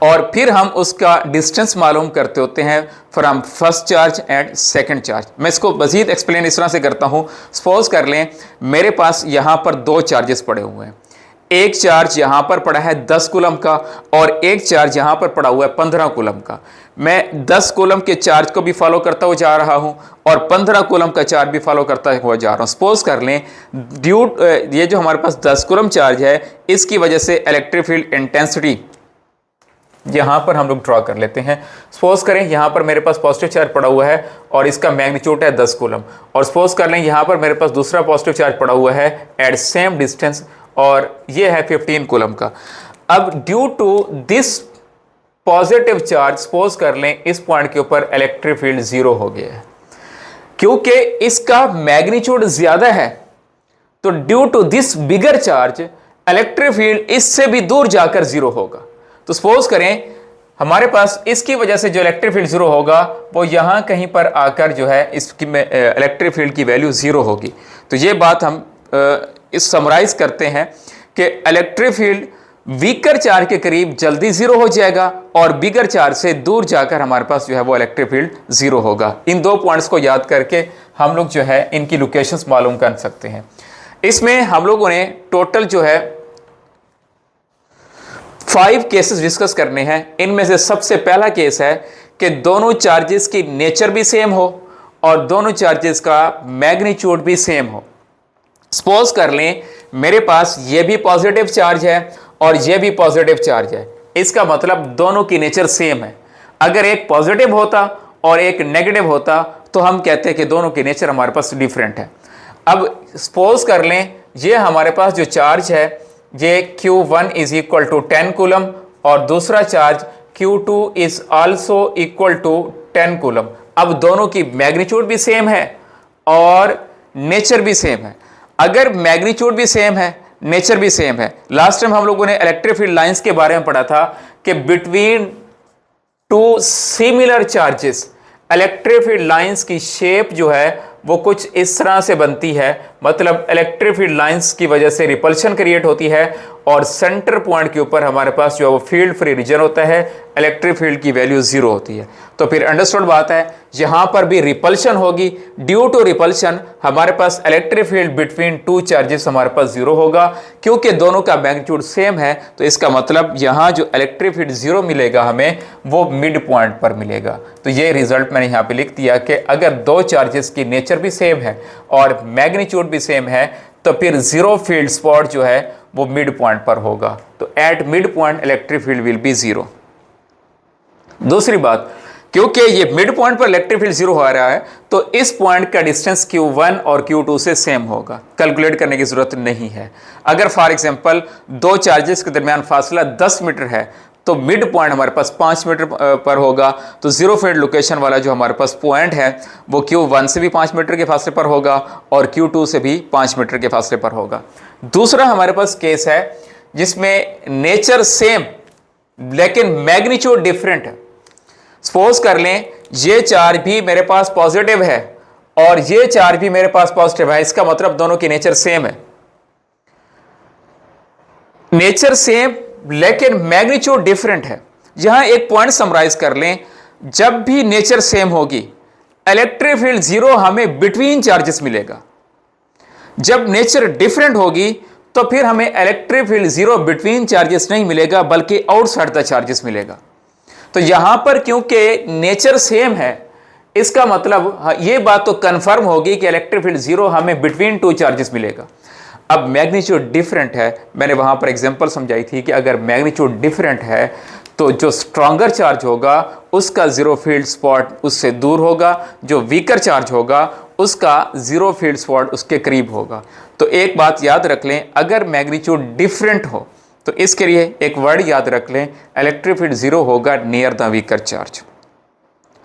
Speaker 1: और फिर हम उसका डिस्टेंस मालूम करते होते हैं from first charge and second charge. मैं इसको मजीद एक्सप्लेन इस तरह से करता हूँ। सपोज कर लें मेरे पास यहाँ पर दो चार्जेस पड़े हुए हैं। एक चार्ज यहाँ पर पड़ा है 10 कूलम का और एक चार्ज यहाँ पर पड़ा हुआ है 15 कूलम का। मैं 10 कूलम के चार्ज को भी फॉलो करता हुआ जा रहा हूँ और 15 कूलम का चार्ज भी फॉलो करता हुआ जा रहा हूँ। सपोज कर लें ये जो हमारे पास 10 कूलम चार्ज है इसकी वजह से इलेक्ट्रिक फील्ड इंटेंसिटी यहां पर हम लोग ड्रॉ कर लेते हैं। सपोज करें यहां पर मेरे पास पॉजिटिव चार्ज पड़ा हुआ है और इसका मैग्नीट्यूड है 10 कूलम, और सपोज कर लें यहां पर मेरे पास दूसरा पॉजिटिव चार्ज पड़ा हुआ है एट सेम डिस्टेंस और ये है 15 कूलम का। अब due to this positive charge suppose कर लें इस पॉइंट के ऊपर इलेक्ट्रिक फील्ड जीरो हो गया है। क्योंकि इसका मैग्नीट्यूड ज्यादा है तो due to this bigger charge electric field इससे भी दूर जाकर जीरो होगा। तो सपोज करें हमारे पास इसकी वजह से जो इलेक्ट्रिक फील्ड जीरो होगा वो यहां कहीं पर आकर जो है इसकी इलेक्ट्रिक फील्ड की वैल्यू जीरो होगी। तो ये बात हम इस समराइज करते हैं कि इलेक्ट्रिक फील्ड वीकर चार्ज के करीब जल्दी जीरो हो जाएगा और बिगर चार्ज से दूर जाकर हमारे पास जो है वो इलेक्ट्रिक फील्ड जीरो होगा। इन दो पॉइंट्स को याद करके हम लोग जो है इनकी लोकेशंस मालूम कर सकते हैं। इसमें हम लोगों ने टोटल जो है 5 केसेस डिस्कस करने हैं। इनमें से सबसे पहला केस है कि दोनों चार्जेस की नेचर भी सेम हो और दोनों चार्जेस का मैग्नीट्यूड भी सेम हो। सपोज कर लें मेरे पास ये भी पॉजिटिव चार्ज है और ये भी पॉजिटिव चार्ज है, इसका मतलब दोनों की नेचर सेम है। अगर एक पॉजिटिव होता और एक नेगेटिव होता तो हम कहते हैं कि दोनों की नेचर हमारे पास डिफरेंट है। अब सपोज कर लें ये हमारे पास जो चार्ज है ये Q1 is equal to 10 coulomb और दूसरा charge Q2 is also equal to 10 coulomb. अब दोनों की मैग्नीट्यूड भी सेम है और नेचर भी सेम है। अगर मैग्नीट्यूड भी सेम है, नेचर भी सेम है, लास्ट टाइम हम लोगों ने इलेक्ट्रिक फील्ड लाइंस के बारे में पढ़ा था कि between two similar charges electric field lines की शेप जो है वो कुछ इस तरह से बनती है। मतलब इलेक्ट्रिक फील्ड लाइंस की वजह से रिपल्शन क्रिएट होती है और सेंटर पॉइंट के ऊपर हमारे पास जो है वो फील्ड फ्री रीजन होता है, इलेक्ट्रिक फील्ड की वैल्यू 0 होती है। तो फिर अंडरस्टूड बात है, यहां पर भी रिपल्शन होगी, ड्यू टू रिपल्शन हमारे पास electric field between two charges हमारे पास 0 होगा। क्योंकि दोनों का मैग्नीट्यूड सेम है तो इसका मतलब यहां जो इलेक्ट्रिक फील्ड 0 मिलेगा हमें वो मिड पॉइंट पर मिलेगा। तो ये रिजल्ट मैंने यहां पे लिख दिया कि अगर दो चार्जेस की नेचर भी सेम है और मैग्नीट्यूड भी सेम है तो फिर 0 फील्ड स्पॉट जो है वो मिड पॉइंट पर होगा। तो at mid point electric field will be 0। दूसरी बात, क्योंकि ये मिड पॉइंट पर इलेक्ट्रिक फील्ड 0 हो रहा है तो इस पॉइंट का डिस्टेंस Q1 और Q2 से सेम होगा, कैलकुलेट करने की जरूरत नहीं है। अगर फॉर एग्जांपल दो चार्जेस के दरमियान फासला 10 मीटर है तो मिड पॉइंट हमारे पास 5 मीटर पर होगा। तो 0 फील्ड लोकेशन वाला जो हमारे पास पॉइंट है वो Q1 से भी 5 मीटर के फासले पर होगा और Q2 से भी 5 मीटर के फासले पर होगा। दूसरा हमारे पास केस है जिसमें नेचर सेम लेकिन मैग्नीट्यूड डिफरेंट है। सपोज कर लें ये चार्ज भी मेरे पास पॉजिटिव है और ये चार्ज भी मेरे पास पॉजिटिव है, इसका मतलब दोनों की नेचर सेम है। नेचर सेम लेकिन मैग्नीट्यूड डिफरेंट है। यहां एक पॉइंट समराइज कर लें, जब भी नेचर सेम होगी इलेक्ट्रिक फील्ड 0 हमें बिटवीन चार्जेस मिलेगा। जब नेचर डिफरेंट होगी तो फिर हमें इलेक्ट्रिक फील्ड 0 बिटवीन चार्जेस नहीं मिलेगा बल्कि आउटसाइड द चार्जेस मिलेगा। तो यहां पर क्योंकि नेचर सेम है इसका मतलब यह बात तो कंफर्म होगी कि इलेक्ट्रिक फील्ड 0 हमें बिटवीन टू चार्जेस मिलेगा। अब मैग्नीट्यूड डिफरेंट है, मैंने वहां पर एग्जांपल समझाई थी कि अगर मैग्नीट्यूड डिफरेंट है तो जो स्ट्रॉन्गर चार्ज होगा उसका 0 फील्ड स्पॉट उससे दूर होगा, जो वीकर चार्ज होगा उसका 0 फील्ड स्पॉट उसके करीब होगा। तो एक बात याद रख लें, अगर मैग्नीट्यूड डिफरेंट हो तो इसके लिए एक वर्ड याद रख लें, इलेक्ट्रिक फील्ड 0 होगा नियर द वीकर चार्ज।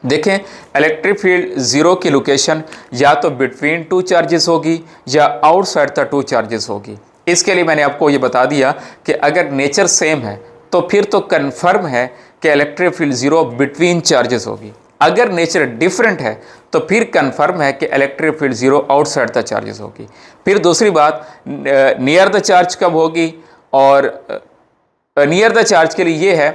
Speaker 1: देखें इलेक्ट्रिक फील्ड 0 की लोकेशन या तो बिटवीन टू चार्जेस होगी या आउटसाइड द टू चार्जेस होगी। इसके लिए मैंने आपको ये बता दिया कि अगर नेचर सेम है तो फिर तो कन्फर्म है कि इलेक्ट्रिक फील्ड 0 बिटवीन चार्जेस होगी। अगर नेचर डिफरेंट है तो फिर कन्फर्म है कि electric field 0 outside the charges होगी। फिर दूसरी बात, नियर द चार्ज कब होगी, और नियर द चार्ज के लिए ये है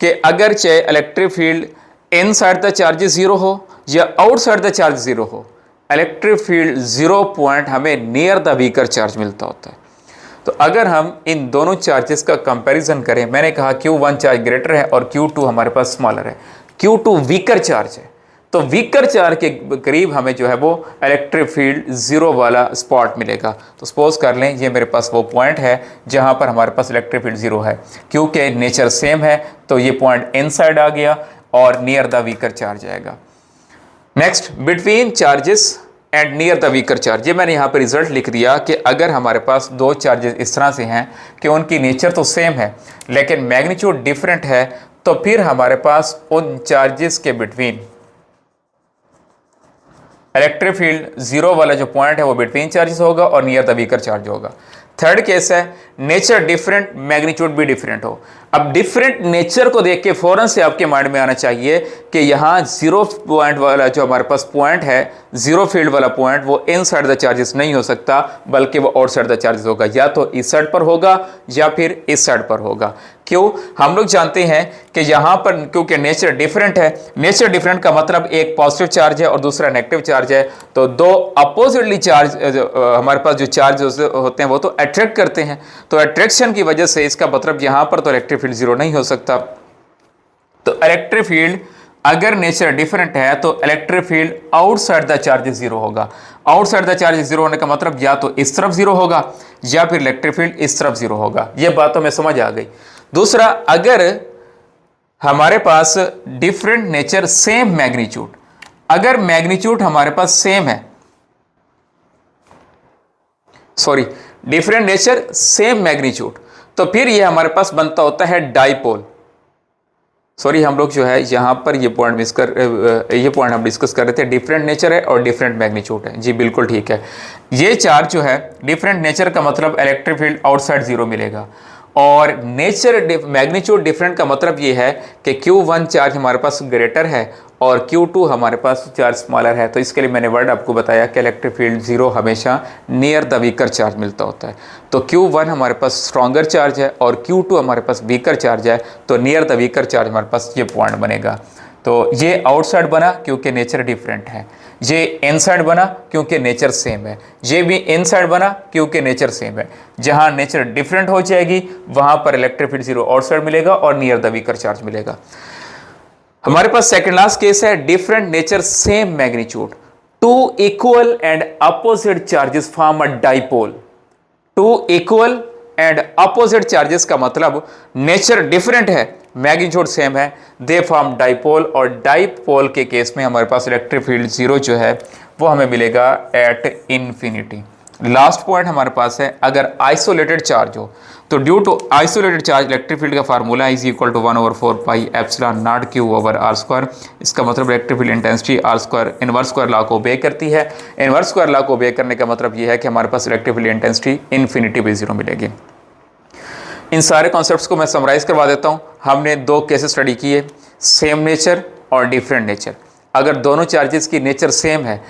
Speaker 1: कि अगर चाहे electric field inside the charges 0 हो या आउटसाइड द चार्ज 0 हो, इलेक्ट्रिक फील्ड 0 पॉइंट हमें नियर द वीकर चार्ज मिलता होता है। तो अगर हम इन दोनों चार्जेस का कंपैरिजन करें, मैंने कहा Q1 चार्ज ग्रेटर है और Q2 हमारे पास स्मॉलर है, Q2 वीकर चार्ज है, तो वीकर चार्ज के करीब हमें जो है वो इलेक्ट्रिक फील्ड 0 वाला स्पॉट मिलेगा। तो सपोज कर लें ये मेरे पास वो पॉइंट है जहां पर हमारे पास इलेक्ट्रिक फील्ड 0 है। क्योंकि नेचर सेम है तो ये पॉइंट इनसाइड आ गया और नियर द वीकर चार्ज आएगा। Next, between charges and near the weaker charge, ये मैंने यहाँ पर रिजल्ट लिख दिया कि अगर हमारे पास दो चार्जेस इस तरह से हैं कि उनकी नेचर तो सेम है लेकिन मैग्नीट्यूड डिफरेंट है तो फिर हमारे पास उन चार्जेस के बिटवीन इलेक्ट्रिक फील्ड 0 वाला जो पॉइंट है वो बिटवीन चार्जेस होगा और नियर द वीकर चार्ज होगा। थर्ड केस है नेचर डिफरेंट, मैग्नीट्यूड भी डिफरेंट हो। अब डिफरेंट नेचर को देख के फौरन से आपके माइंड में आना चाहिए कि यहाँ 0 पॉइंट वाला जो हमारे पास पॉइंट है, 0 फील्ड वाला पॉइंट, वो इनसाइड द चार्जेस नहीं हो सकता बल्कि वो आउटसाइड द चार्जेस होगा, या तो इस साइड पर होगा या फिर इस साइड पर होगा। क्यों? हम लोग जानते हैं कि यहाँ पर क्योंकि नेचर डिफरेंट है, नेचर डिफरेंट का मतलब एक पॉजिटिव चार्ज है और दूसरा नेगेटिव चार्ज है, तो दो अपोजिटली चार्ज हमारे पास जो चार्ज होते हैं वो तो अट्रैक्ट करते हैं, तो अट्रैक्शन की वजह से इसका मतलब यहाँ पर तो इलेक्ट्रिक फील्ड 0 नहीं हो सकता। तो इलेक्ट्रिक फील्ड अगर नेचर डिफरेंट है तो electric field outside the charges 0 होगा। आउटसाइड द चार्जेस 0 होने का मतलब या तो इस तरफ 0 होगा या फिर इलेक्ट्रिक फील्ड इस तरफ 0 होगा। ये बात तो हमें समझ आ गई। दूसरा, अगर हमारे पास डिफरेंट नेचर सेम मैग्नीट्यूड, अगर मैग्नीट्यूड हमारे पास सेम है, sorry different nature same magnitude, तो फिर ये हमारे पास बनता होता है डाइपोल। सॉरी हम लोग जो है यहाँ पर ये पॉइंट हम डिस्कस कर रहे थे, डिफरेंट नेचर है और डिफरेंट मैग्नीट्यूड है। जी बिल्कुल ठीक है। ये चार्ज जो है डिफरेंट नेचर का मतलब इलेक्ट्रिक फील्ड आउटसाइड 0 मिलेगा और नेचर मैग्नीट्यूड डिफरेंट का मतलब ये है कि Q1 चार्ज हमारे पास ग्रेटर है और Q2 हमारे पास चार्ज स्मॉलर है। तो इसके लिए मैंने वर्ड आपको बताया कि इलेक्ट्रिक फील्ड जीरो हमेशा नियर द वीकर चार्ज मिलता होता है। तो Q1 हमारे पास स्ट्रॉन्गर चार्ज है और Q2 हमारे पास वीकर चार्ज है, तो नियर द वीकर चार्ज हमारे पास ये पॉइंट बनेगा। तो ये आउटसाइड बना क्योंकि नेचर डिफरेंट है, ये इनसाइड बना क्योंकि नेचर सेम है, ये भी इनसाइड बना क्योंकि नेचर सेम है। जहां नेचर डिफरेंट हो जाएगी वहां पर इलेक्ट्रिक फील्ड जीरो आउटसाइड मिलेगा और नियर द वीकर चार्ज मिलेगा। हमारे पास सेकंड लास्ट केस है different nature same magnitude, two equal and opposite charges form a dipole. Two equal and opposite charges का मतलब नेचर डिफरेंट है, मैग्नीट्यूड सेम है, दे फॉर्म डाइपोल। और dipole के केस में हमारे पास इलेक्ट्रिक फील्ड जीरो जो है वो हमें मिलेगा एट इन्फिनिटी। लास्ट पॉइंट हमारे पास है अगर आइसोलेटेड चार्ज हो तो due to isolated charge electric field का formula is equal to 1/4 pi epsilon naught q over r square. इसका मतलब electric field intensity r square inverse square law को ओबे करती है। इनवर्स स्क्वायर लॉ को ओबे करने का मतलब ये है कि हमारे पास इलेक्ट्रिक फील्ड इंटेंसिटी इन्फिनिटी पे जीरो मिलेगी। इन सारे कॉन्सेप्ट्स को मैं समराइज करवा देता हूँ। हमने दो केसेस स्टडी किए, सेम नेचर और डिफरेंट नेचर। अगर दोनों चार्जेस की नेचर सेम है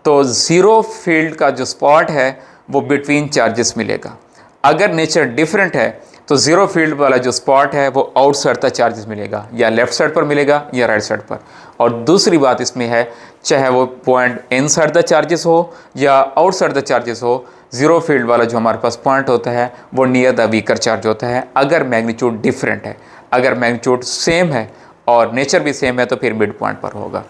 Speaker 1: तो जीरो फील्ड का जो स्पॉट है वो बिटवीन चार्जेस मिलेगा। अगर नेचर डिफरेंट है तो जीरो फील्ड वाला जो स्पॉट है वो आउटसाइड द चार्जेस मिलेगा, या लेफ्ट साइड पर मिलेगा या राइट साइड पर। और दूसरी बात इसमें है चाहे वो पॉइंट इनसाइड द चार्जेस हो या आउटसाइड द चार्जेस हो, जीरो फील्ड वाला जो हमारे पास पॉइंट होता है वो नियर द वीकर चार्ज होता है अगर मैग्नीट्यूड डिफरेंट है। अगर मैग्नीट्यूड सेम है और नेचर भी सेम है तो फिर मिड पॉइंट पर होगा।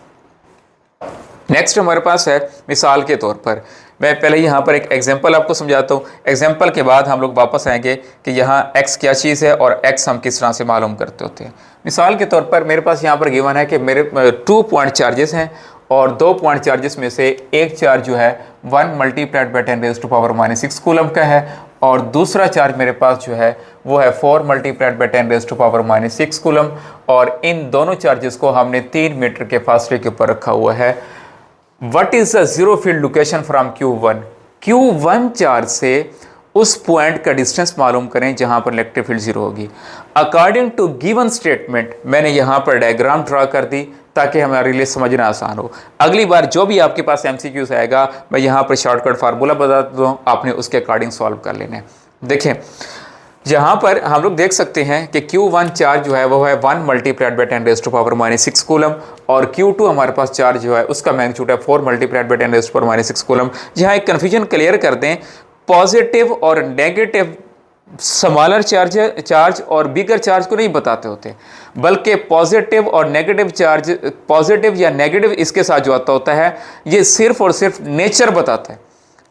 Speaker 1: नेक्स्ट हमारे पास है मिसाल के तौर पर, मैं पहले यहाँ पर एक एग्जांपल आपको समझाता हूँ। एग्जांपल के बाद हम लोग वापस आएंगे कि यहाँ x क्या चीज़ है और x हम किस तरह से मालूम करते होते हैं। मिसाल के तौर पर मेरे पास यहाँ पर गिवन है कि मेरे 2 पॉइंट चार्जेस हैं और 2 पॉइंट चार्जेस में से एक चार्ज जो है 1 मल्टीप्लाइड बाय 10⁻⁻6 कूलम का है और दूसरा चार्ज मेरे पास जो है वो है 4 मल्टीप्लाइड बाय 10⁻⁻6 कूलम। और इन दोनों चार्जेस को हमने 3 मीटर के फासले के ऊपर रखा हुआ है। What is the zero field location from Q1? Q1 charge से उस पॉइंट का डिस्टेंस मालूम करें जहां पर इलेक्ट्रिक फील्ड जीरो होगी। अकॉर्डिंग टू गिवन स्टेटमेंट मैंने यहां पर डायग्राम ड्रा कर दी ताकि हमारे लिए समझना आसान हो। अगली बार जो भी आपके पास MCQs आएगा मैं यहां पर शॉर्टकट फार्मूला बता दूँ, आपने उसके अकॉर्डिंग सॉल्व कर लेना है। देखें यहाँ पर हम लोग देख सकते हैं कि Q1 चार्ज जो है वो है 1 मल्टीप्लाइड बाय 10⁻⁻6 कूलम और Q2 हमारे पास चार्ज जो है उसका मैग्नीट्यूड है 4 मल्टीप्लाइड बाय 10⁻6 कूलम। यहाँ एक कन्फ्यूजन क्लियर कर दें, पॉजिटिव और नेगेटिव स्मॉलर चार्ज और बिगर चार्ज को नहीं बताते होते, बल्कि पॉजिटिव और नेगेटिव चार्ज, पॉजिटिव या नेगेटिव इसके साथ जो आता होता है ये सिर्फ और सिर्फ नेचर बताता है।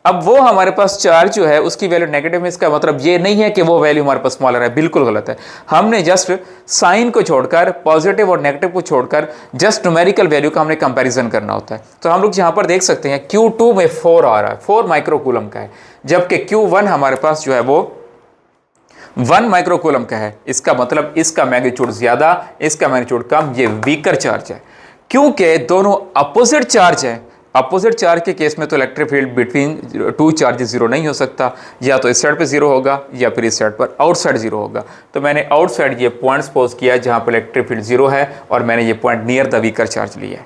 Speaker 1: अब वो हमारे पास चार्ज जो है उसकी वैल्यू नेगेटिव में, इसका मतलब ये नहीं है कि वो वैल्यू हमारे पास स्मॉलर है, बिल्कुल गलत है। हमने जस्ट साइन को छोड़कर, पॉजिटिव और नेगेटिव को छोड़कर जस्ट न्यूमेरिकल वैल्यू का हमने कंपैरिजन करना होता है। तो हम लोग यहाँ पर देख सकते हैं Q2 में 4 आ रहा है, 4 माइक्रोकूलम का है, जबकि Q1 हमारे पास जो है वो 1 माइक्रोकूलम का है। इसका मतलब इसका मैग्नीट्यूड ज्यादा, इसका मैग्नीट्यूड कम, ये वीकर चार्ज है। क्योंकि दोनों अपोजिट चार्ज है, अपोजिट चार्ज के केस में तो electric field between 2 charges zero नहीं हो सकता, या तो इस साइड पे जीरो होगा या फिर इस साइड पर आउटसाइड जीरो होगा। तो मैंने आउटसाइड ये पॉइंट सपोज किया जहां पर इलेक्ट्रिक फील्ड जीरो है और मैंने ये point near the weaker charge लिया है।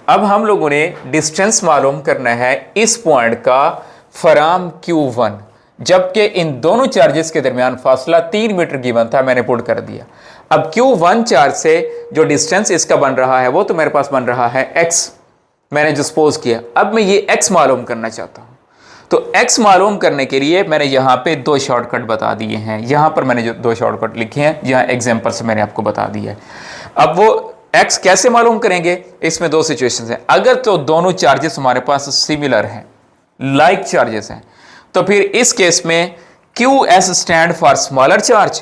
Speaker 1: अब हम लोगों ने डिस्टेंस मालूम करना है इस पॉइंट का फ्रॉम Q1, जबकि इन दोनों चार्जेस के दरमियान फासला 3 मीटर गिवन था, मैंने पुट कर दिया। अब Q1 चार्ज से जो डिस्टेंस इसका बन रहा है वो तो मेरे पास बन रहा है x, मैंने जो सपोज किया। अब मैं ये x मालूम करना चाहता हूं, तो x मालूम करने के लिए मैंने यहां पे 2 शॉर्टकट बता दिए हैं। यहां पर मैंने जो 2 शॉर्टकट लिखे हैं यहां एग्जांपल से मैंने आपको बता दिया है। अब वो x कैसे मालूम करेंगे, इसमें 2 सिचुएशंस हैं। अगर तो दोनों चार्जेस हमारे पास सिमिलर हैं, लाइक चार्जेस हैं, तो फिर इस केस में QS stand for smaller charge,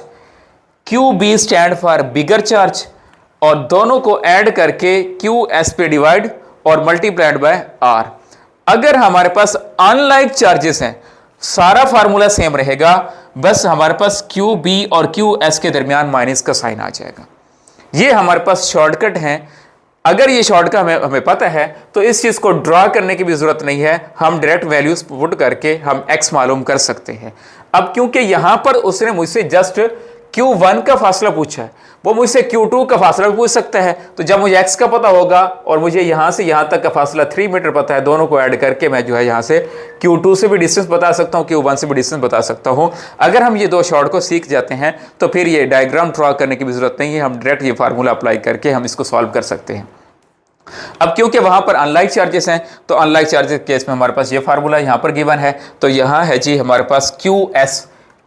Speaker 1: QB stand for bigger charge, और दोनों को ऐड करके QS पे डिवाइड और मल्टीप्लाइड बाय R। अगर हमारे पास अनलाइक चार्जेस हैं सारा फार्मूला सेम रहेगा, बस हमारे पास QB और QS के दरमियान माइनस का साइन आ जाएगा। ये हमारे पास शॉर्टकट हैं। अगर ये शॉर्टकट हमें पता है तो इस चीज़ को ड्रा करने की भी ज़रूरत नहीं है, हम डायरेक्ट वैल्यूज पुट करके हम x मालूम कर सकते हैं। अब क्योंकि यहां पर उसने मुझसे जस्ट Q1 का फासला पूछा है, वो मुझसे Q2 का फासला भी पूछ सकता है। तो जब मुझे x का पता होगा और मुझे यहां से यहां तक का फासला 3 मीटर पता है, दोनों को ऐड करके मैं जो है यहां से Q2 से भी डिस्टेंस बता सकता हूं, Q1 से भी डिस्टेंस बता सकता हूं। अगर हम ये दो शॉर्ट को सीख जाते हैं तो फिर ये डायग्राम ड्रॉ करने की भी जरूरत नहीं है, हम डायरेक्ट ये फार्मूला अप्लाई करके हम इसको सॉल्व कर सकते हैं। अब क्योंकि वहां पर अनलाइक चार्जेस हैं, तो अनलाइक चार्जेस के केस में हमारे पास ये फार्मूला यहां पर गिवन है। तो यहां है जी हमारे पास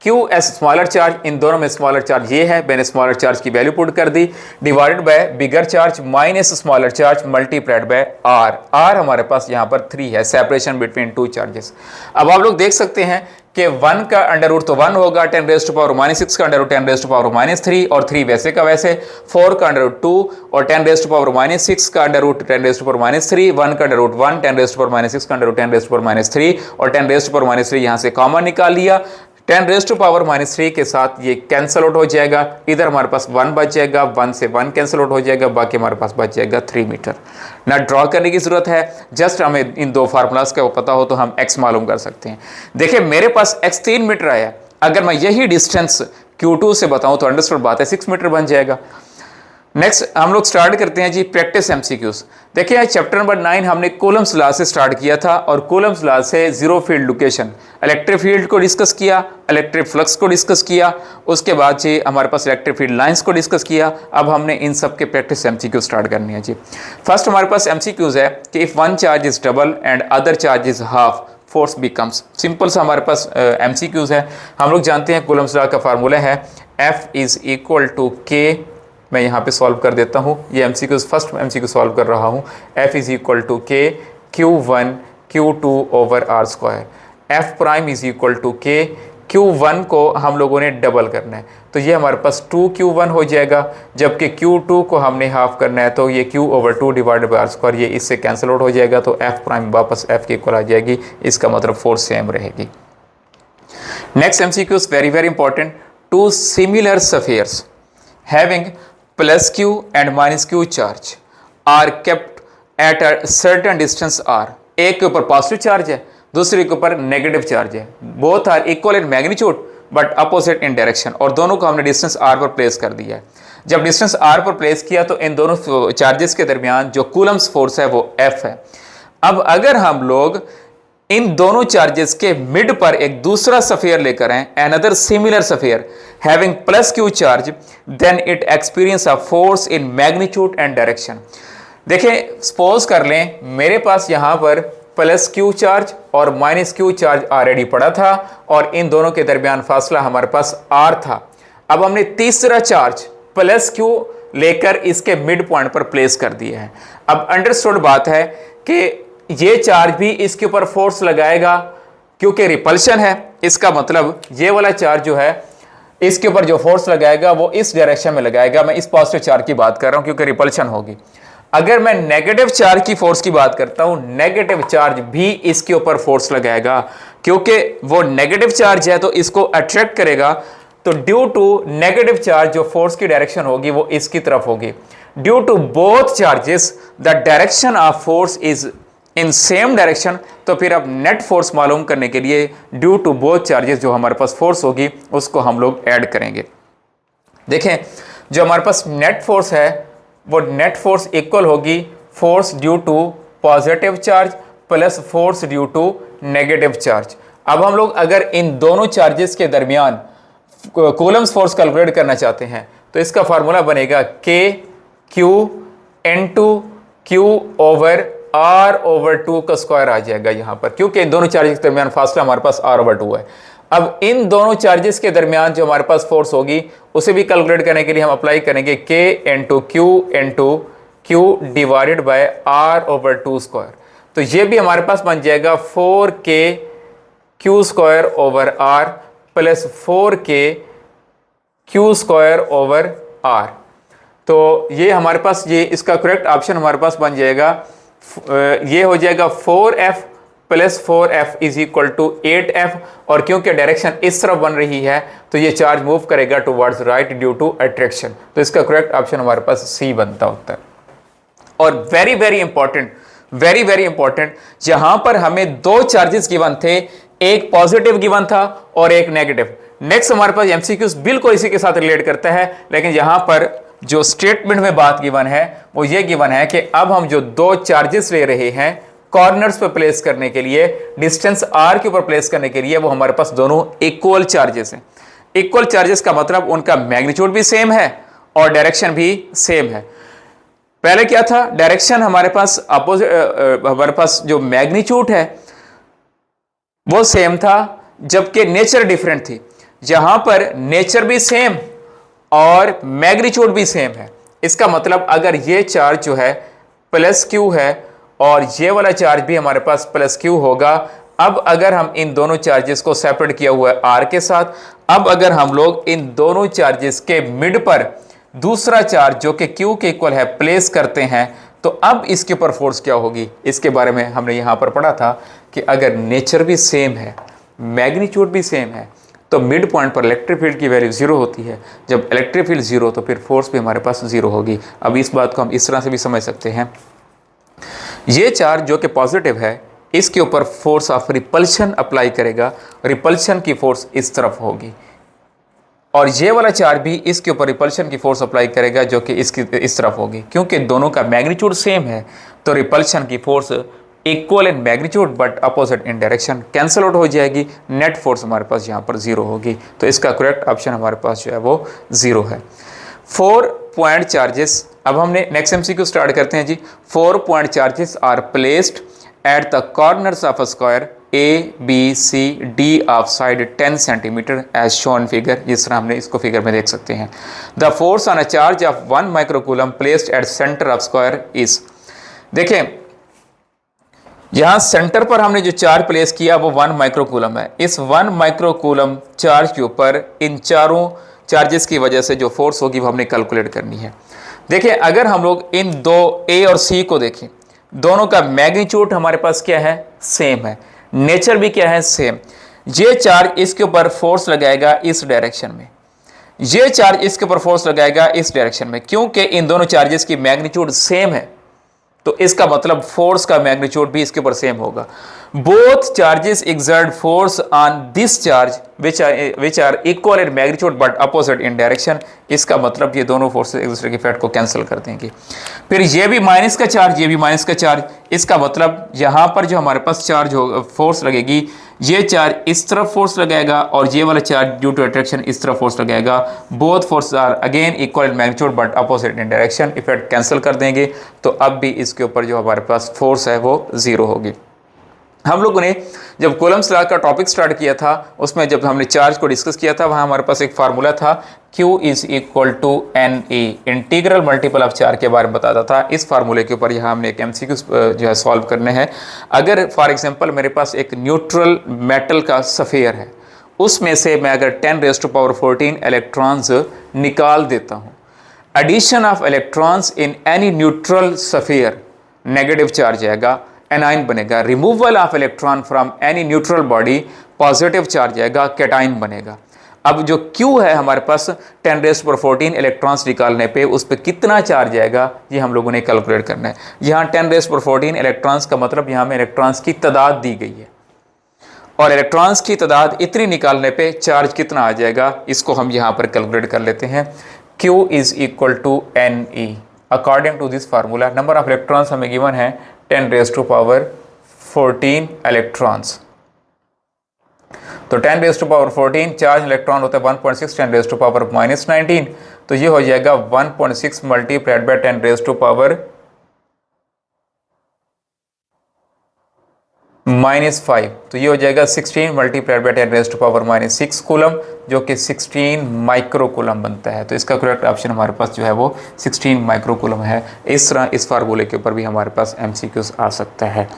Speaker 1: QS स्मॉलर चार्ज, इन दोनों में स्मॉलर चार्ज ये है, मैंने स्मॉलर चार्ज की वैल्यू पुट कर दी, divided by bigger charge minus smaller charge multiplied by R हमारे पास यहाँ पर 3 है, सेपरेशन बिटवीन टू चार्जेस। अब आप लोग देख सकते हैं कि 1 का अंडर रूट तो 1 होगा, 10⁻⁻6 का अंडर रूट 10⁻⁻3 और 3 वैसे का वैसे, 4 का अंडर रूट 2 और 10⁻⁻6 का अंडर रूट 10⁻3, 1 का अंडर रूट 1, 10⁻⁻6 का अंडर रूट 10⁻3 और 10⁻3 यहाँ से कॉमन निकाल लिया। 10⁻³ के साथ ये कैंसल आउट हो जाएगा, इधर हमारे पास 1 बच जाएगा, 1 से 1 कैंसल आउट हो जाएगा, बाकी हमारे पास बच जाएगा 3 मीटर। ना ड्रॉ करने की जरूरत है, जस्ट हमें इन दो फार्मूलाज का पता हो तो हम x मालूम कर सकते हैं। देखिए मेरे पास x 3 मीटर आया, अगर मैं यही डिस्टेंस Q2 से बताऊं तो अंडरस्टूड बात है 6 मीटर बन जाएगा। नेक्स्ट हम लोग स्टार्ट करते हैं जी प्रैक्टिस MCQs। देखिए चैप्टर नंबर 9 हमने कूलम्स लॉ से स्टार्ट किया था और कूलम्स लॉ से zero field location, electric field को डिस्कस किया, इलेक्ट्रिक फ्लक्स को डिस्कस किया, उसके बाद जी हमारे पास इलेक्ट्रिक फील्ड लाइंस को डिस्कस किया। अब हमने इन सब के प्रैक्टिस MCQ स्टार्ट करनी है जी। फर्स्ट हमारे पास MCQs है कि if one charge is double and other charge is half force becomes. Simple सा हमारे पास MCQs है। हम लोग जानते हैं कूलम्स लॉ का फार्मूला है F is equal to K, मैं यहाँ पे सॉल्व कर देता हूँ, ये MCQ फर्स्ट MCQ सॉल्व कर रहा हूँ। F is equal to K Q1 Q2 over R²। F prime is equal to K, Q1 को हम लोगों ने डबल करना है तो ये हमारे पास 2Q1 हो जाएगा, जबकि Q2 को हमने हाफ करना है तो ये Q/2 डिवाइडेड बाय R², ये इससे कैंसिल आउट हो जाएगा तो F प्राइम वापस F के इक्वल आ जाएगी, इसका मतलब फोर्स सेम रहेगी। Next MCQ very very important, two similar spheres having plus Q and minus Q charge are kept at a certain distance R। एक के ऊपर पॉजिटिव चार्ज है, दूसरे के ऊपर नेगेटिव चार्ज है, both are equal in magnitude but opposite in direction, और दोनों को हमने डिस्टेंस R पर प्लेस कर दिया है। जब डिस्टेंस R पर प्लेस किया तो इन दोनों चार्जेस के दरमियान जो कूलम्स फोर्स है वो F है। अब अगर हम लोग इन दोनों चार्जेस के मिड पर एक दूसरा स्फीयर लेकर आए, another similar sphere having plus Q charge, then it experience a force in magnitude and direction. देखिए सपोज कर लें मेरे पास यहां पर प्लस Q चार्ज और माइनस Q चार्ज ऑलरेडी पड़ा था और इन दोनों के दरमियान फासला हमारे पास R था। अब हमने तीसरा चार्ज प्लस Q लेकर इसके मिड पॉइंट पर प्लेस कर दिया है। अब अंडरस्टूड बात है कि ये चार्ज भी इसके ऊपर फोर्स लगाएगा क्योंकि रिपल्शन है, इसका मतलब ये वाला चार्ज जो है इसके ऊपर जो फोर्स लगाएगा वो इस डायरेक्शन में लगाएगा। मैं इस पॉजिटिव चार्ज की बात कर रहा हूं क्योंकि रिपल्शन होगी। अगर मैं नेगेटिव चार्ज की फोर्स की बात करता हूं, नेगेटिव चार्ज भी इसके ऊपर फोर्स लगाएगा क्योंकि वो नेगेटिव चार्ज है तो इसको अट्रैक्ट करेगा। तो ड्यू टू नेगेटिव चार्ज जो फोर्स की डायरेक्शन होगी वो इसकी तरफ होगी। Due to both charges the direction of force is in same direction, तो फिर अब नेट फोर्स मालूम करने के लिए ड्यू टू बोथ चार्जेस जो हमारे पास फोर्स होगी उसको हम लोग ऐड करेंगे। देखें जो हमारे पास नेट फोर्स है वो नेट फोर्स इक्वल होगी force due to positive charge plus force due to negative charge. अब हम लोग अगर इन दोनों चार्जेस के दरमियान कूलम्स फोर्स कैलकुलेट करना चाहते हैं तो इसका फार्मूला बनेगा K Q N2 Q over R/2 का स्क्वायर आ जाएगा यहाँ पर, क्योंकि इन दोनों चार्जेस के दरमियान फासला हमारे पास R/2 है। अब इन दोनों चार्जेस के दरमियान जो हमारे पास फोर्स होगी उसे भी कैलकुलेट करने के लिए हम अप्लाई करेंगे K N2 Q divided by R/2 square. तो ये भी हमारे पास बन जाएगा 4K Q square over R plus 4K Q square over R। तो ये हमारे पास ये इसका करेक्ट ऑप्शन हमारे पास बन जाएगा, ये हो जाएगा 4F plus 4F is equal to 8F, और क्योंकि डायरेक्शन इस तरफ बन रही है तो ये चार्ज मूव करेगा towards right due to attraction. तो इसका करेक्ट ऑप्शन हमारे पास C बनता होता है। और very very important, very very important, जहां पर हमें दो चार्जेस गिवन थे एक पॉजिटिव गिवन था और एक नेगेटिव। नेक्स्ट हमारे पास एमसीक्यूज बिल्कुल इसी के साथ रिलेट करता है, लेकिन यहां पर जो स्टेटमेंट में बात गिवन है वो ये गिवन है कि अब हम जो दो चार्जेस ले रहे हैं कॉर्नर्स पर प्लेस करने के लिए, डिस्टेंस r के ऊपर प्लेस करने के लिए, वो हमारे पास दोनों इक्वल चार्जेस हैं। इक्वल चार्जेस का मतलब उनका मैग्नीट्यूड भी सेम है और डायरेक्शन भी सेम है। पहले क्या था, डायरेक्शन हमारे पास अपोजिट, हमारे पास जो मैग्नीट्यूड है वो सेम था, जबकि नेचर डिफरेंट थी। जहां पर नेचर भी सेम और मैग्नीट्यूड भी सेम है, इसका मतलब अगर ये चार्ज जो है प्लस क्यू है और ये वाला चार्ज भी हमारे पास प्लस क्यू होगा। अब अगर हम इन दोनों चार्जेस को सेपरेट किया हुआ है आर के साथ, अब अगर हम लोग इन दोनों चार्जेस के मिड पर दूसरा चार्ज जो कि क्यू के इक्वल है प्लेस करते हैं, तो अब इसके ऊपर फोर्स क्या होगी, इसके बारे में हमने यहां पर पढ़ा था कि अगर नेचर भी सेम है, मैग्नीट्यूड भी सेम है, तो मिड पॉइंट पर इलेक्ट्रिक फील्ड की वैल्यू जीरो होती है। जब इलेक्ट्रिक फील्ड जीरो तो फिर फोर्स भी हमारे पास जीरो होगी। अब इस बात को हम इस तरह से भी समझ सकते हैं, ये चार्ज जो कि पॉजिटिव है इसके ऊपर फोर्स ऑफ रिपल्शन अप्लाई करेगा, रिपल्शन की फोर्स इस तरफ होगी, और ये वाला चार्ज भी इसके ऊपर रिपल्शन की फोर्स अप्लाई करेगा जो कि इसकी इस तरफ होगी। क्योंकि दोनों का मैग्नीट्यूड सेम है तो रिपल्शन की force equal in magnitude but opposite in direction cancel out हो जाएगी, नेट फोर्स हमारे पास यहाँ पर जीरो होगी। तो इसका करेक्ट ऑप्शन हमारे पास जो है वो जीरो है। 4 पॉइंट चार्जेस, अब हमने नेक्स्ट एमसीक्यू स्टार्ट करते हैं जी। 4 point charges are placed at the corners of a square A B C D of side 10 centimetre as shown figure, जिस तरह हमने इसको फिगर में देख सकते हैं। The force on a charge of 1 microcoulomb placed at centre of square is, देखें यहां सेंटर पर हमने जो चार्ज प्लेस किया वो 1 माइक्रोकूलम है। इस 1 माइक्रोकूलम चार्ज के ऊपर इन चारों चार्जेस की वजह से जो फोर्स होगी वो हमने कैलकुलेट करनी है। देखिए अगर हम लोग इन दो ए और सी को देखें, दोनों का मैग्नीट्यूड हमारे पास क्या है, सेम है, नेचर भी क्या है, सेम। ये चार्ज इसके ऊपर फोर्स लगाएगा इस डायरेक्शन में, ये चार्ज इसके ऊपर फोर्स लगाएगा इस डायरेक्शन में। क्योंकि इन दोनों चार्जेस की मैग्नीट्यूड सेम है तो इसका मतलब फोर्स का मैग्नीट्यूड भी इसके ऊपर सेम होगा। Both charges exert force on this charge which are equal in magnitude but opposite in direction। इसका मतलब ये दोनों फोर्सेस एक दूसरे के इफेक्ट को कैंसिल कर देंगे। फिर ये भी माइनस का चार्ज, ये भी माइनस का चार्ज, इसका मतलब यहाँ पर जो हमारे पास चार्ज हो फोर्स लगेगी, ये चार्ज इस तरफ फोर्स लगाएगा और ये वाला चार्ज ड्यू टू अट्रैक्शन इस तरफ फोर्स लगाएगा। Both force are again equal in magnitude but opposite in direction, effect cancel कर देंगे। तो अब भी इसके ऊपर जो हमारे पास फोर्स है वो जीरो होगी। हम लोगों ने जब कूलम्ब्स लॉ का टॉपिक स्टार्ट किया था उसमें जब हमने चार्ज को डिस्कस किया था वहाँ हमारे पास एक फार्मूला था Q is equal to N E, integral multiple of charge के बारे में बताता था। इस फार्मूले के ऊपर यहाँ हमने एक एमसीक्यू जो है सॉल्व करने हैं। अगर फॉर एग्जांपल मेरे पास एक न्यूट्रल मेटल का सफ़ेयर है, उसमें से मैं अगर 10⁻14 इलेक्ट्रॉन्स निकाल देता हूँ, addition of electrons in any neutral sphere negative charge आएगा, एनाइन बनेगा। Removal of electron from any neutral body positive charge आएगा, कैटाइन बनेगा। अब जो Q है हमारे पास 10⁻14 इलेक्ट्रॉन्स निकालने पे उस पर कितना चार्ज आएगा ये हम लोगों ने कैलकुलेट करना है। यहाँ 10⁻14 इलेक्ट्रॉन्स का मतलब यहाँ में इलेक्ट्रॉन्स की तादाद दी गई है और इलेक्ट्रॉन्स की तादाद इतनी निकालने पे चार्ज कितना आ जाएगा, इसको हम यहाँ पर कैलकुलेट कर लेते हैं। Q is equal to N E according to this formula. Number of electrons हमें गिवन है 10⁻14 इलेक्ट्रॉन्स। तो 10⁻14 चार्ज इलेक्ट्रॉन होता है 1.6 10⁻⁻19, तो ये हो जाएगा 1.6 मल्टीप्लाइड बाय 10⁻⁻5, तो ये हो जाएगा 16 मल्टीप्लाइड बाय 10⁻⁻6 कूलम, जो कि 16 माइक्रो कूलम बनता है। तो इसका करेक्ट ऑप्शन हमारे पास जो है वो 16 माइक्रो कूलम है। इस तरह इस फार्मूले के ऊपर भी हमारे पास एमसीक्यूज आ सकता है।